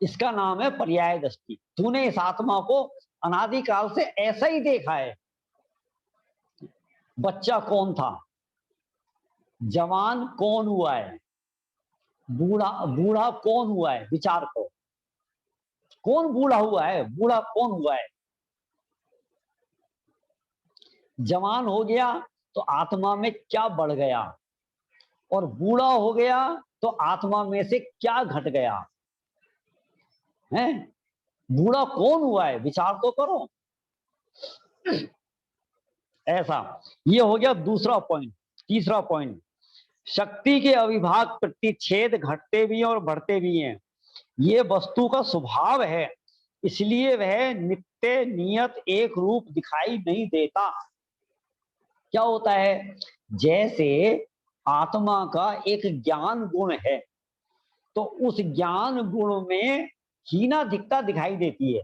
इसका नाम है पर्याय दृष्टि। तूने इस आत्मा को अनादिकाल से ऐसा ही देखा है। बच्चा कौन था, जवान कौन हुआ है, बूढ़ा बूढ़ा कौन हुआ है, विचार करो, कौन बूढ़ा हुआ है, बूढ़ा कौन हुआ है। जवान हो गया तो आत्मा में क्या बढ़ गया, और बूढ़ा हो गया तो आत्मा में से क्या घट गया है। बूढ़ा कौन हुआ है, विचार तो करो। ऐसा, ये हो गया दूसरा पॉइंट। तीसरा पॉइंट, शक्ति के अविभाग प्रतिच्छेद घटते भी हैं और बढ़ते भी हैं, ये वस्तु का स्वभाव है, इसलिए वह नित्य नियत एक रूप दिखाई नहीं देता। क्या होता है, जैसे आत्मा का एक ज्ञान गुण है, तो उस ज्ञान गुण में हीनाधिकता दिखाई देती है।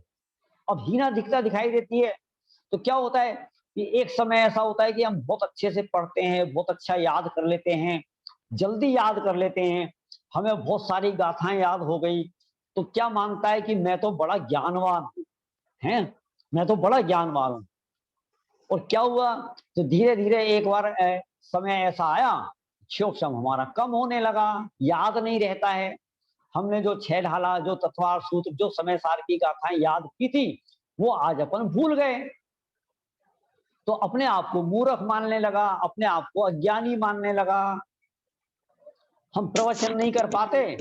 अब हीनाधिकता दिखाई देती है तो क्या होता है कि एक समय ऐसा होता है कि हम बहुत अच्छे से पढ़ते हैं, बहुत अच्छा याद कर लेते हैं, जल्दी याद कर लेते हैं, हमें बहुत सारी गाथाएं याद हो गई, तो क्या मानता है कि मैं तो बड़ा ज्ञानवान हूं, हैं, मैं तो बड़ा ज्ञानवान हूं। और क्या हुआ, तो धीरे धीरे एक बार समय ऐसा आया, क्षोक्षम हमारा कम होने लगा, याद नहीं रहता है। हमने जो छह ढाला, जो तत्वार सूत्र, जो समय सार की गाथाएं याद की थी, वो आज अपन भूल गए। तो अपने आप को मूर्ख मानने लगा, अपने आप को अज्ञानी मानने लगा। हम प्रवचन नहीं कर पाते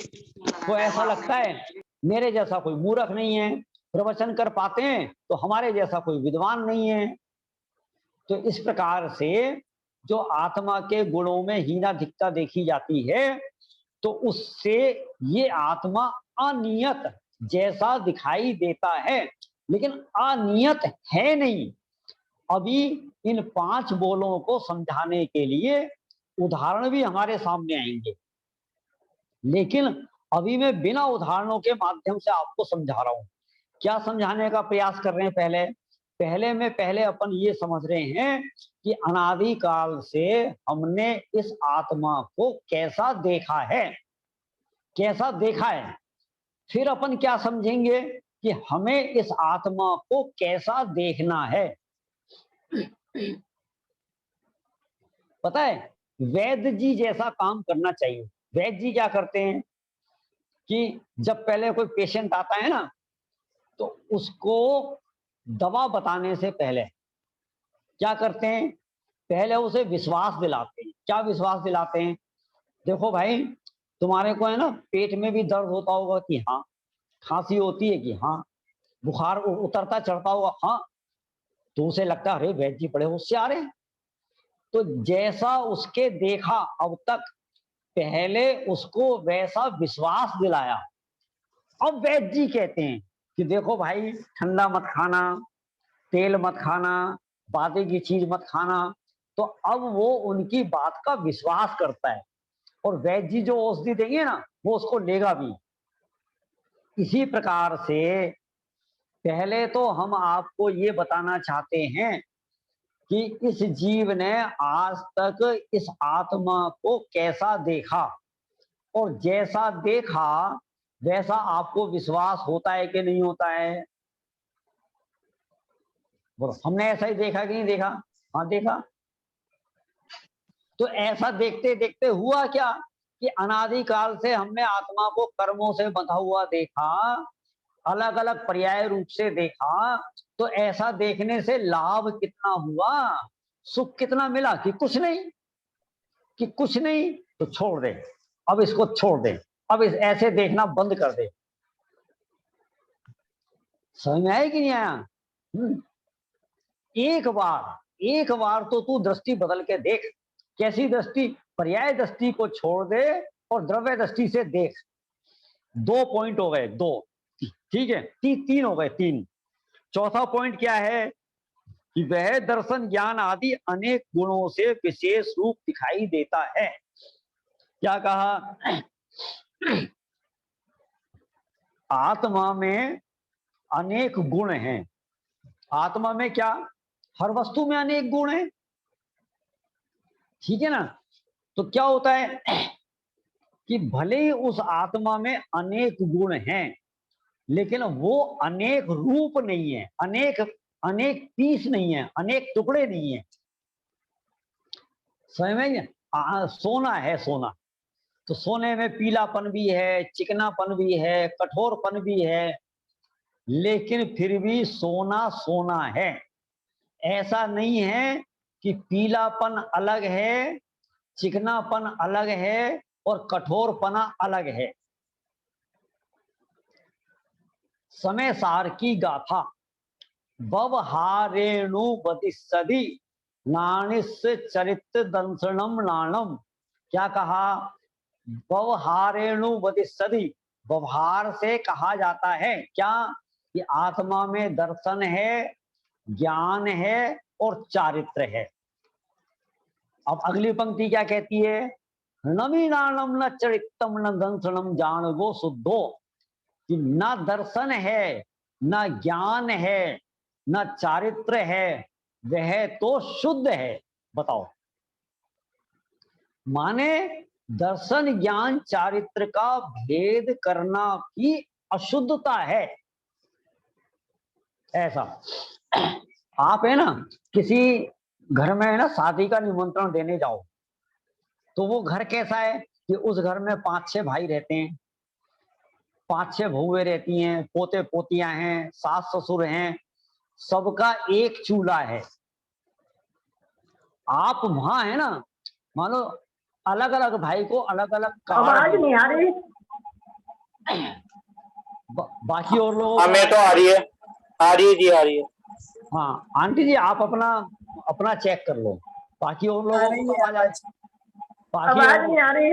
तो ऐसा लगता है मेरे जैसा कोई मूर्ख नहीं है, प्रवचन कर पाते हैं तो हमारे जैसा कोई विद्वान नहीं है। तो इस प्रकार से जो आत्मा के गुणों में हीनाधिकता देखी जाती है, तो उससे ये आत्मा अनियत जैसा दिखाई देता है, लेकिन अनियत है नहीं। अभी इन 5 बोलों को समझाने के लिए उदाहरण भी हमारे सामने आएंगे, लेकिन अभी मैं बिना उदाहरणों के माध्यम से आपको समझा रहा हूं। क्या समझाने का प्रयास कर रहे हैं, पहले अपन ये समझ रहे हैं कि अनादि काल से हमने इस आत्मा को कैसा देखा है, कैसा देखा है। फिर अपन क्या समझेंगे कि हमें इस आत्मा को कैसा देखना है। पता है, वैद्य जी जैसा काम करना चाहिए। वैद्य जी क्या करते हैं कि जब पहले कोई पेशेंट आता है ना, तो उसको दवा बताने से पहले क्या करते हैं, पहले उसे विश्वास दिलाते हैं। क्या विश्वास दिलाते हैं, देखो भाई, तुम्हारे को है ना पेट में भी दर्द होता होगा कि हाँ, खांसी होती है कि हाँ, बुखार उतरता चढ़ता होगा हाँ, तो उसे लगता है अरे वैद्य जी बड़े होशियार हैं। तो जैसा उसके देखा अब तक, पहले उसको वैसा विश्वास दिलाया। अब वैद्य जी कहते हैं कि देखो भाई, ठंडा मत खाना, तेल मत खाना, बादे की चीज मत खाना। तो अब वो उनकी बात का विश्वास करता है, और वैद्य जी जो औषधि देंगे ना, वो उसको लेगा भी। इसी प्रकार से पहले तो हम आपको ये बताना चाहते हैं कि इस जीव ने आज तक इस आत्मा को कैसा देखा, और जैसा देखा वैसा आपको विश्वास होता है कि नहीं होता है। बोलो, हमने ऐसा ही देखा कि नहीं देखा? हाँ देखा। तो ऐसा देखते देखते हुआ क्या कि अनादिकाल से हमने आत्मा को कर्मों से बंधा हुआ देखा, अलग अलग पर्याय रूप से देखा। तो ऐसा देखने से लाभ कितना हुआ, सुख कितना मिला कि कुछ नहीं, कि कुछ नहीं, तो छोड़ दे, अब इसको छोड़ दे, अब इस ऐसे देखना बंद कर दे। समझ में आया कि नहीं आया? एक बार तो तू दृष्टि बदल के देख। कैसी दृष्टि? पर्याय दृष्टि को छोड़ दे और द्रव्य दृष्टि से देख। 2 पॉइंट हो गए, 2, ठीक है, 3 हो गए, 3। चौथा पॉइंट क्या है कि वह दर्शन ज्ञान आदि अनेक गुणों से विशेष रूप दिखाई देता है। क्या कहा? आत्मा में अनेक गुण हैं। आत्मा में क्या? हर वस्तु में अनेक गुण हैं, ठीक है ना। तो क्या होता है कि भले ही उस आत्मा में अनेक गुण हैं, लेकिन वो अनेक रूप नहीं है, अनेक अनेक पीस नहीं है, अनेक टुकड़े नहीं है। समझ में? सोना है सोना, तो सोने में पीलापन भी है, चिकनापन भी है, कठोरपन भी है, लेकिन फिर भी सोना सोना है। ऐसा नहीं है कि पीलापन अलग है, चिकनापन अलग है और कठोरपना अलग है। समय सार की गाथा बवहारेणु बतिसदि नानिस चरित्र दंसनम नाणम। क्या कहा? बवहारेणु बतिसदि, व्यवहार से कहा जाता है क्या? कि आत्मा में दर्शन है, ज्ञान है और चारित्र है। अब अगली पंक्ति क्या कहती है? नवीनानम न चरित्रम न दंसनम जानगो शुद्धो, कि न दर्शन है, न ज्ञान है, न चारित्र है, वह तो शुद्ध है। बताओ, माने दर्शन ज्ञान चारित्र का भेद करना की अशुद्धता है। ऐसा आप है ना, किसी घर में है ना शादी का निमंत्रण देने जाओ, तो वो घर कैसा है कि उस घर में 5-6 भाई रहते हैं, 5-6 बहुएं रहती हैं, पोते पोतियां हैं, सास ससुर हैं, सबका एक चूल्हा है। आप वहां है ना, मानो अलग अलग भाई को अलग अलग आवाज नहीं आ रही। बाकी और लोगों हमें तो आ रही है, आ रही है जी, आ रही है। हाँ आंटी जी, आप अपना अपना चेक कर लो, बाकी और लोगों को आवाज नहीं आ रही।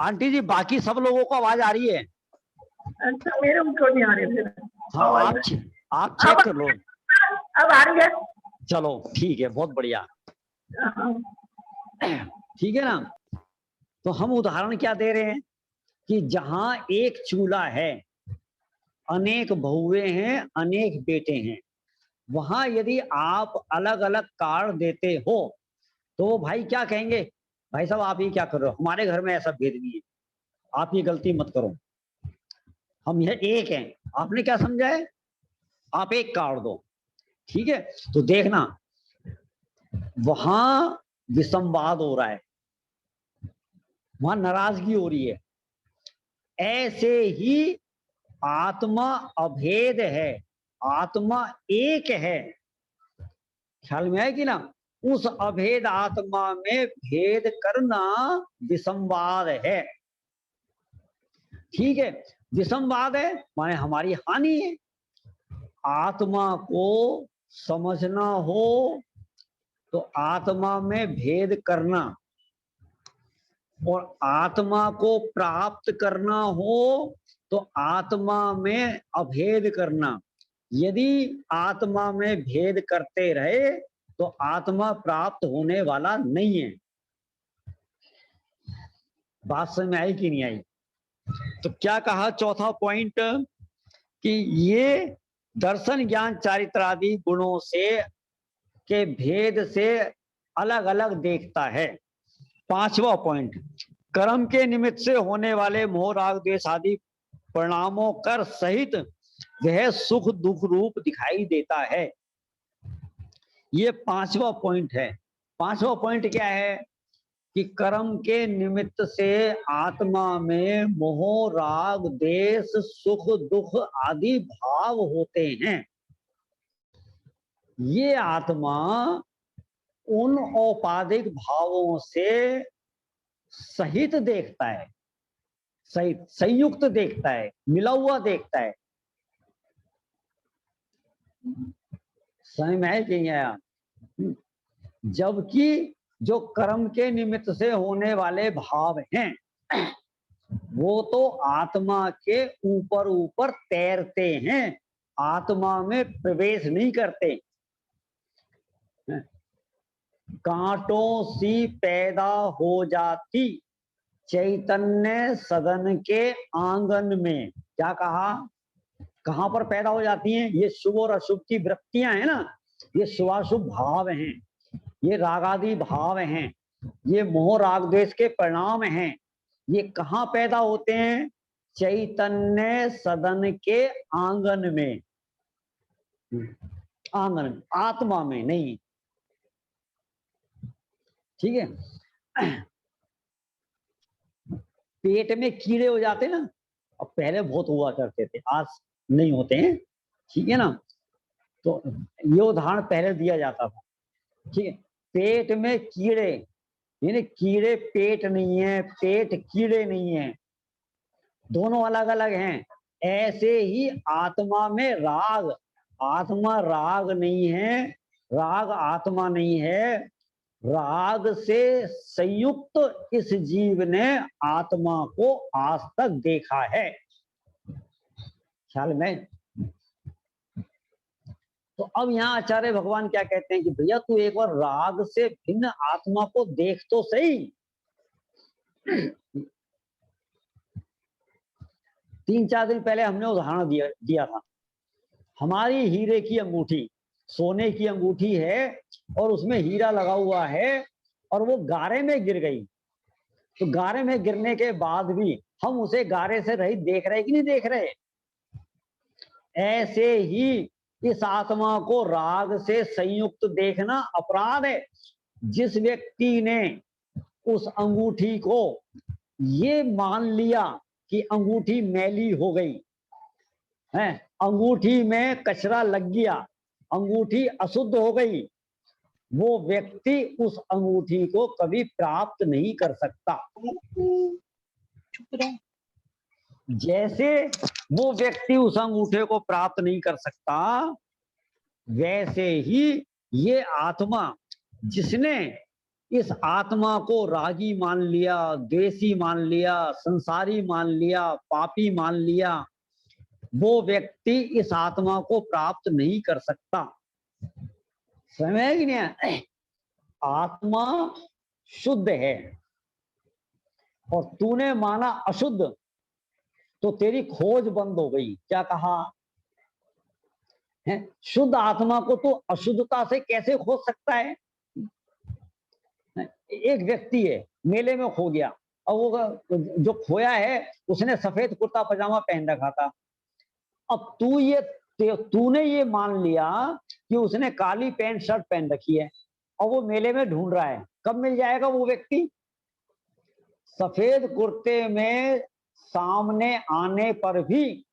आंटी जी बाकी सब लोगों को आवाज आ रही है। अच्छा, मेरे को नहीं आ रही फिर। हाँ आप चेक कर लो। अब आ रही है। चलो ठीक है, बहुत बढ़िया। ठीक है ना। तो हम उदाहरण क्या दे रहे हैं कि जहां एक चूल्हा है, अनेक बहुएं हैं, अनेक बेटे हैं, वहां यदि आप अलग अलग कार्ड देते हो तो वो भाई क्या कहेंगे? भाई साहब आप ये क्या कर रहे हो, हमारे घर में ऐसा भेद नहीं है, आप ये गलती मत करो, हम यह एक हैं। आपने क्या समझा है? आप एक कार्ड दो, ठीक है। तो देखना वहां विसंवाद हो रहा है, वहां नाराजगी हो रही है। ऐसे ही आत्मा अभेद है, आत्मा एक है। ख्याल में है कि ना? उस अभेद आत्मा में भेद करना विसंवाद है। ठीक है, विसंवाद है माने हमारी हानि है। आत्मा को समझना हो तो आत्मा में भेद करना, और आत्मा को प्राप्त करना हो तो आत्मा में अभेद करना। यदि आत्मा में भेद करते रहे तो आत्मा प्राप्त होने वाला नहीं है। बात समझ में आई कि नहीं आई? तो क्या कहा चौथा पॉइंट कि ये दर्शन ज्ञान चारित्र आदि गुणों से के भेद से अलग अलग देखता है। पांचवा पॉइंट, कर्म के निमित्त से होने वाले मोह राग द्वेष आदि परिणामों कर सहित वह सुख दुख रूप दिखाई देता है। ये पांचवा पॉइंट है। पांचवा पॉइंट क्या है कि कर्म के निमित्त से आत्मा में मोह राग द्वेष सुख दुख आदि भाव होते हैं। ये आत्मा उन औपाधिक भावों से सहित देखता है, सहित संयुक्त देखता है, मिला हुआ देखता है। समझ में है कि नहीं आया? जबकि जो कर्म के निमित्त से होने वाले भाव हैं वो तो आत्मा के ऊपर ऊपर तैरते हैं, आत्मा में प्रवेश नहीं करते। कांटों सी पैदा हो जाती चैतन्य सदन के आंगन में। क्या कहा? कहां पर पैदा हो जाती हैं? ये शुभ और अशुभ की वृत्तियां हैं ना, ये शुभाशुभ भाव हैं, ये रागादि भाव हैं, ये मोह राग द्वेष के परिणाम हैं। ये कहां पैदा होते हैं? चैतन्य सदन के आंगन में, आंगन में, आत्मा में नहीं, ठीक है। पेट में कीड़े हो जाते ना, अब पहले बहुत हुआ करते थे, आज नहीं होते हैं, ठीक है ना। तो ये उदाहरण पहले दिया जाता था, ठीक है। पेट में कीड़े, यानी कीड़े पेट नहीं है, पेट कीड़े नहीं है, दोनों अलग अलग हैं। ऐसे ही आत्मा में राग, आत्मा राग नहीं है, राग आत्मा नहीं है। राग से संयुक्त इस जीव ने आत्मा को आज तक देखा है, ख्याल में। तो अब यहाँ आचार्य भगवान क्या कहते हैं कि भैया तू एक बार राग से भिन्न आत्मा को देख तो सही। 3-4 दिन पहले हमने उदाहरण दिया था, हमारी हीरे की अंगूठी, सोने की अंगूठी है और उसमें हीरा लगा हुआ है और वो गारे में गिर गई। तो गारे में गिरने के बाद भी हम उसे गारे से रहित देख रहे कि नहीं देख रहे? ऐसे ही इस आत्मा को राग से संयुक्त देखना अपराध है। जिस व्यक्ति ने उस अंगूठी को ये मान लिया कि अंगूठी मैली हो गई है, अंगूठी में कचरा लग गया, अंगूठी अशुद्ध हो गई, वो व्यक्ति उस अंगूठी को कभी प्राप्त नहीं कर सकता। जैसे वो व्यक्ति उस अंगूठे को प्राप्त नहीं कर सकता, वैसे ही ये आत्मा, जिसने इस आत्मा को रागी मान लिया, द्वेषी मान लिया, संसारी मान लिया, पापी मान लिया, वो व्यक्ति इस आत्मा को प्राप्त नहीं कर सकता। समझ कि नहीं? आत्मा शुद्ध है और तूने माना अशुद्ध, तो तेरी खोज बंद हो गई। क्या कहा है? शुद्ध आत्मा को तो अशुद्धता से कैसे खोज सकता है? एक व्यक्ति है, मेले में खो गया, और वो जो खोया है उसने सफेद कुर्ता पजामा पहन रखा था। अब तूने ये मान लिया कि उसने काली पैंट शर्ट पहन रखी है और वो मेले में ढूंढ रहा है, कब मिल जाएगा वो व्यक्ति? सफेद कुर्ते में सामने आने पर भी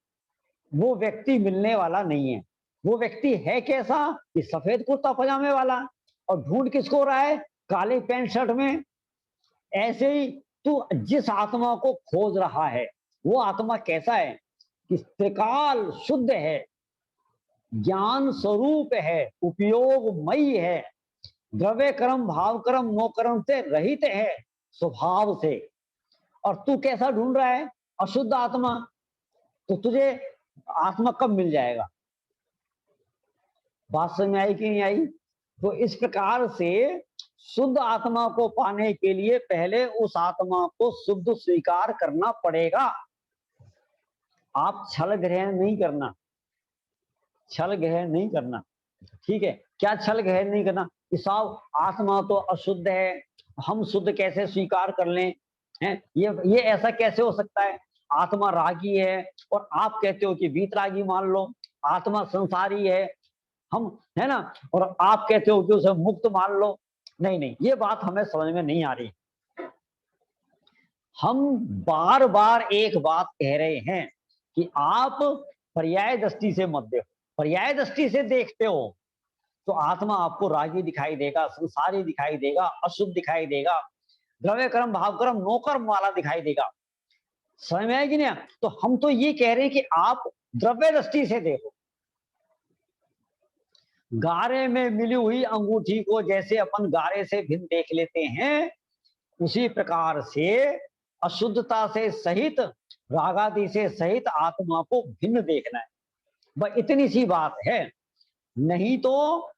वो व्यक्ति मिलने वाला नहीं है। वो व्यक्ति है कैसा? कि सफेद कुर्ता पजामे वाला, और ढूंढ किसको रहा है? काले पैंट शर्ट में। ऐसे ही तू जिस आत्मा को खोज रहा है वो आत्मा कैसा है? कि त्रिकाल शुद्ध है, ज्ञान स्वरूप है, उपयोगमयी है, द्रव्य कर्म भाव कर्म नो कर्म से रहित है स्वभाव से। और तू कैसा ढूंढ रहा है? अशुद्ध आत्मा। तो तुझे आत्मा कब मिल जाएगा? बात समझ में आई कि नहीं आई? तो इस प्रकार से शुद्ध आत्मा को पाने के लिए पहले उस आत्मा को शुद्ध स्वीकार करना पड़ेगा। आप छल ग्रहण नहीं करना, छल ग्रहण नहीं करना, ठीक है? क्या छल ग्रहण नहीं करना कि साहब आत्मा तो अशुद्ध है, हम शुद्ध कैसे स्वीकार कर लें? हैं? ये ऐसा कैसे हो सकता है? आत्मा रागी है और आप कहते हो कि वीतरागी मान लो, आत्मा संसारी है, हम है ना, और आप कहते हो कि उसे मुक्त मान लो। नहीं नहीं, ये बात हमें समझ में नहीं आ रही। हम बार बार एक बात कह रहे हैं कि आप पर्याय दृष्टि से मत देखो। पर्याय दृष्टि से देखते हो तो आत्मा आपको रागी दिखाई देगा, संसारी दिखाई देगा, अशुद्ध दिखाई देगा, द्रव्य कर्म भाव कर्म नो कर्म वाला दिखाई देगा। समझ में आएगी ना? तो हम तो ये कह रहे हैं कि आप द्रव्य दृष्टि से देखो। गारे में मिली हुई अंगूठी को जैसे अपन गारे से भिन्न देख लेते हैं, उसी प्रकार से अशुद्धता से सहित, रागादि से सहित आत्मा को भिन्न देखना है। बस इतनी सी बात है। नहीं तो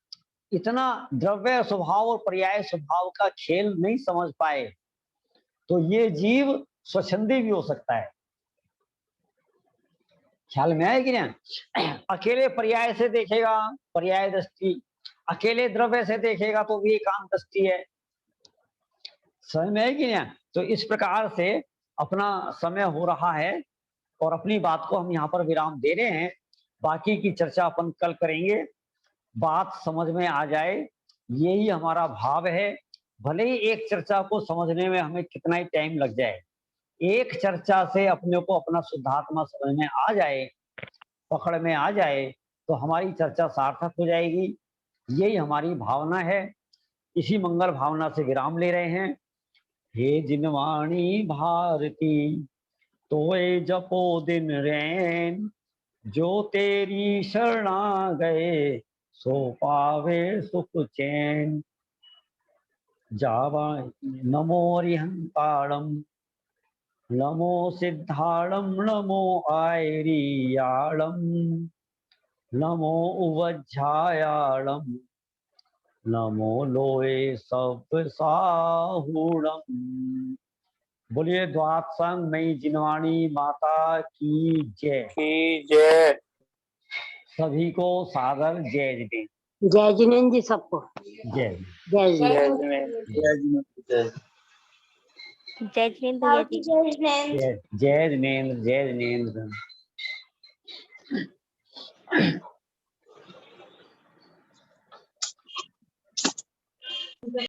इतना द्रव्य स्वभाव और पर्याय स्वभाव का खेल नहीं समझ पाए तो ये जीव स्वच्छंदी भी हो सकता है। ख्याल में आए कि ना? अकेले पर्याय से देखेगा पर्याय दृष्टि, अकेले द्रव्य से देखेगा तो भी एकांत दृष्टि है। समझ में आए कि ना? तो इस प्रकार से अपना समय हो रहा है, और अपनी बात को हम यहाँ पर विराम दे रहे हैं। बाकी की चर्चा अपन कल करेंगे। बात समझ में आ जाए, यही हमारा भाव है। भले ही एक चर्चा को समझने में हमें कितना ही टाइम लग जाए, एक चर्चा से अपने को अपना शुद्धात्मा समझ में आ जाए, पकड़ में आ जाए, तो हमारी चर्चा सार्थक हो जाएगी। यही हमारी भावना है। इसी मंगल भावना से विराम ले रहे हैं। हे जिनवाणी भारती तोए जपो दिन रैन, जो तेरी शरणा गए सो पावे सुख चैन। जावा नमो रिहंताड़म, नमो सिद्धाड़म, नमो आयरियाड़म, नमो उवज्झायाड़म, नमो लोए सब साहुड़म। बोलिए द्वात्संग मई जिनवाणी माता की जय। की जय। सभी को सादर जय जय। जय जिनेन्द्र जी सबको। जय जय जय जिनेन्द्र। जय। जय जिनेन्द्र भैया जी। जय जिनेन्द्र, जय जिनेन्द्र।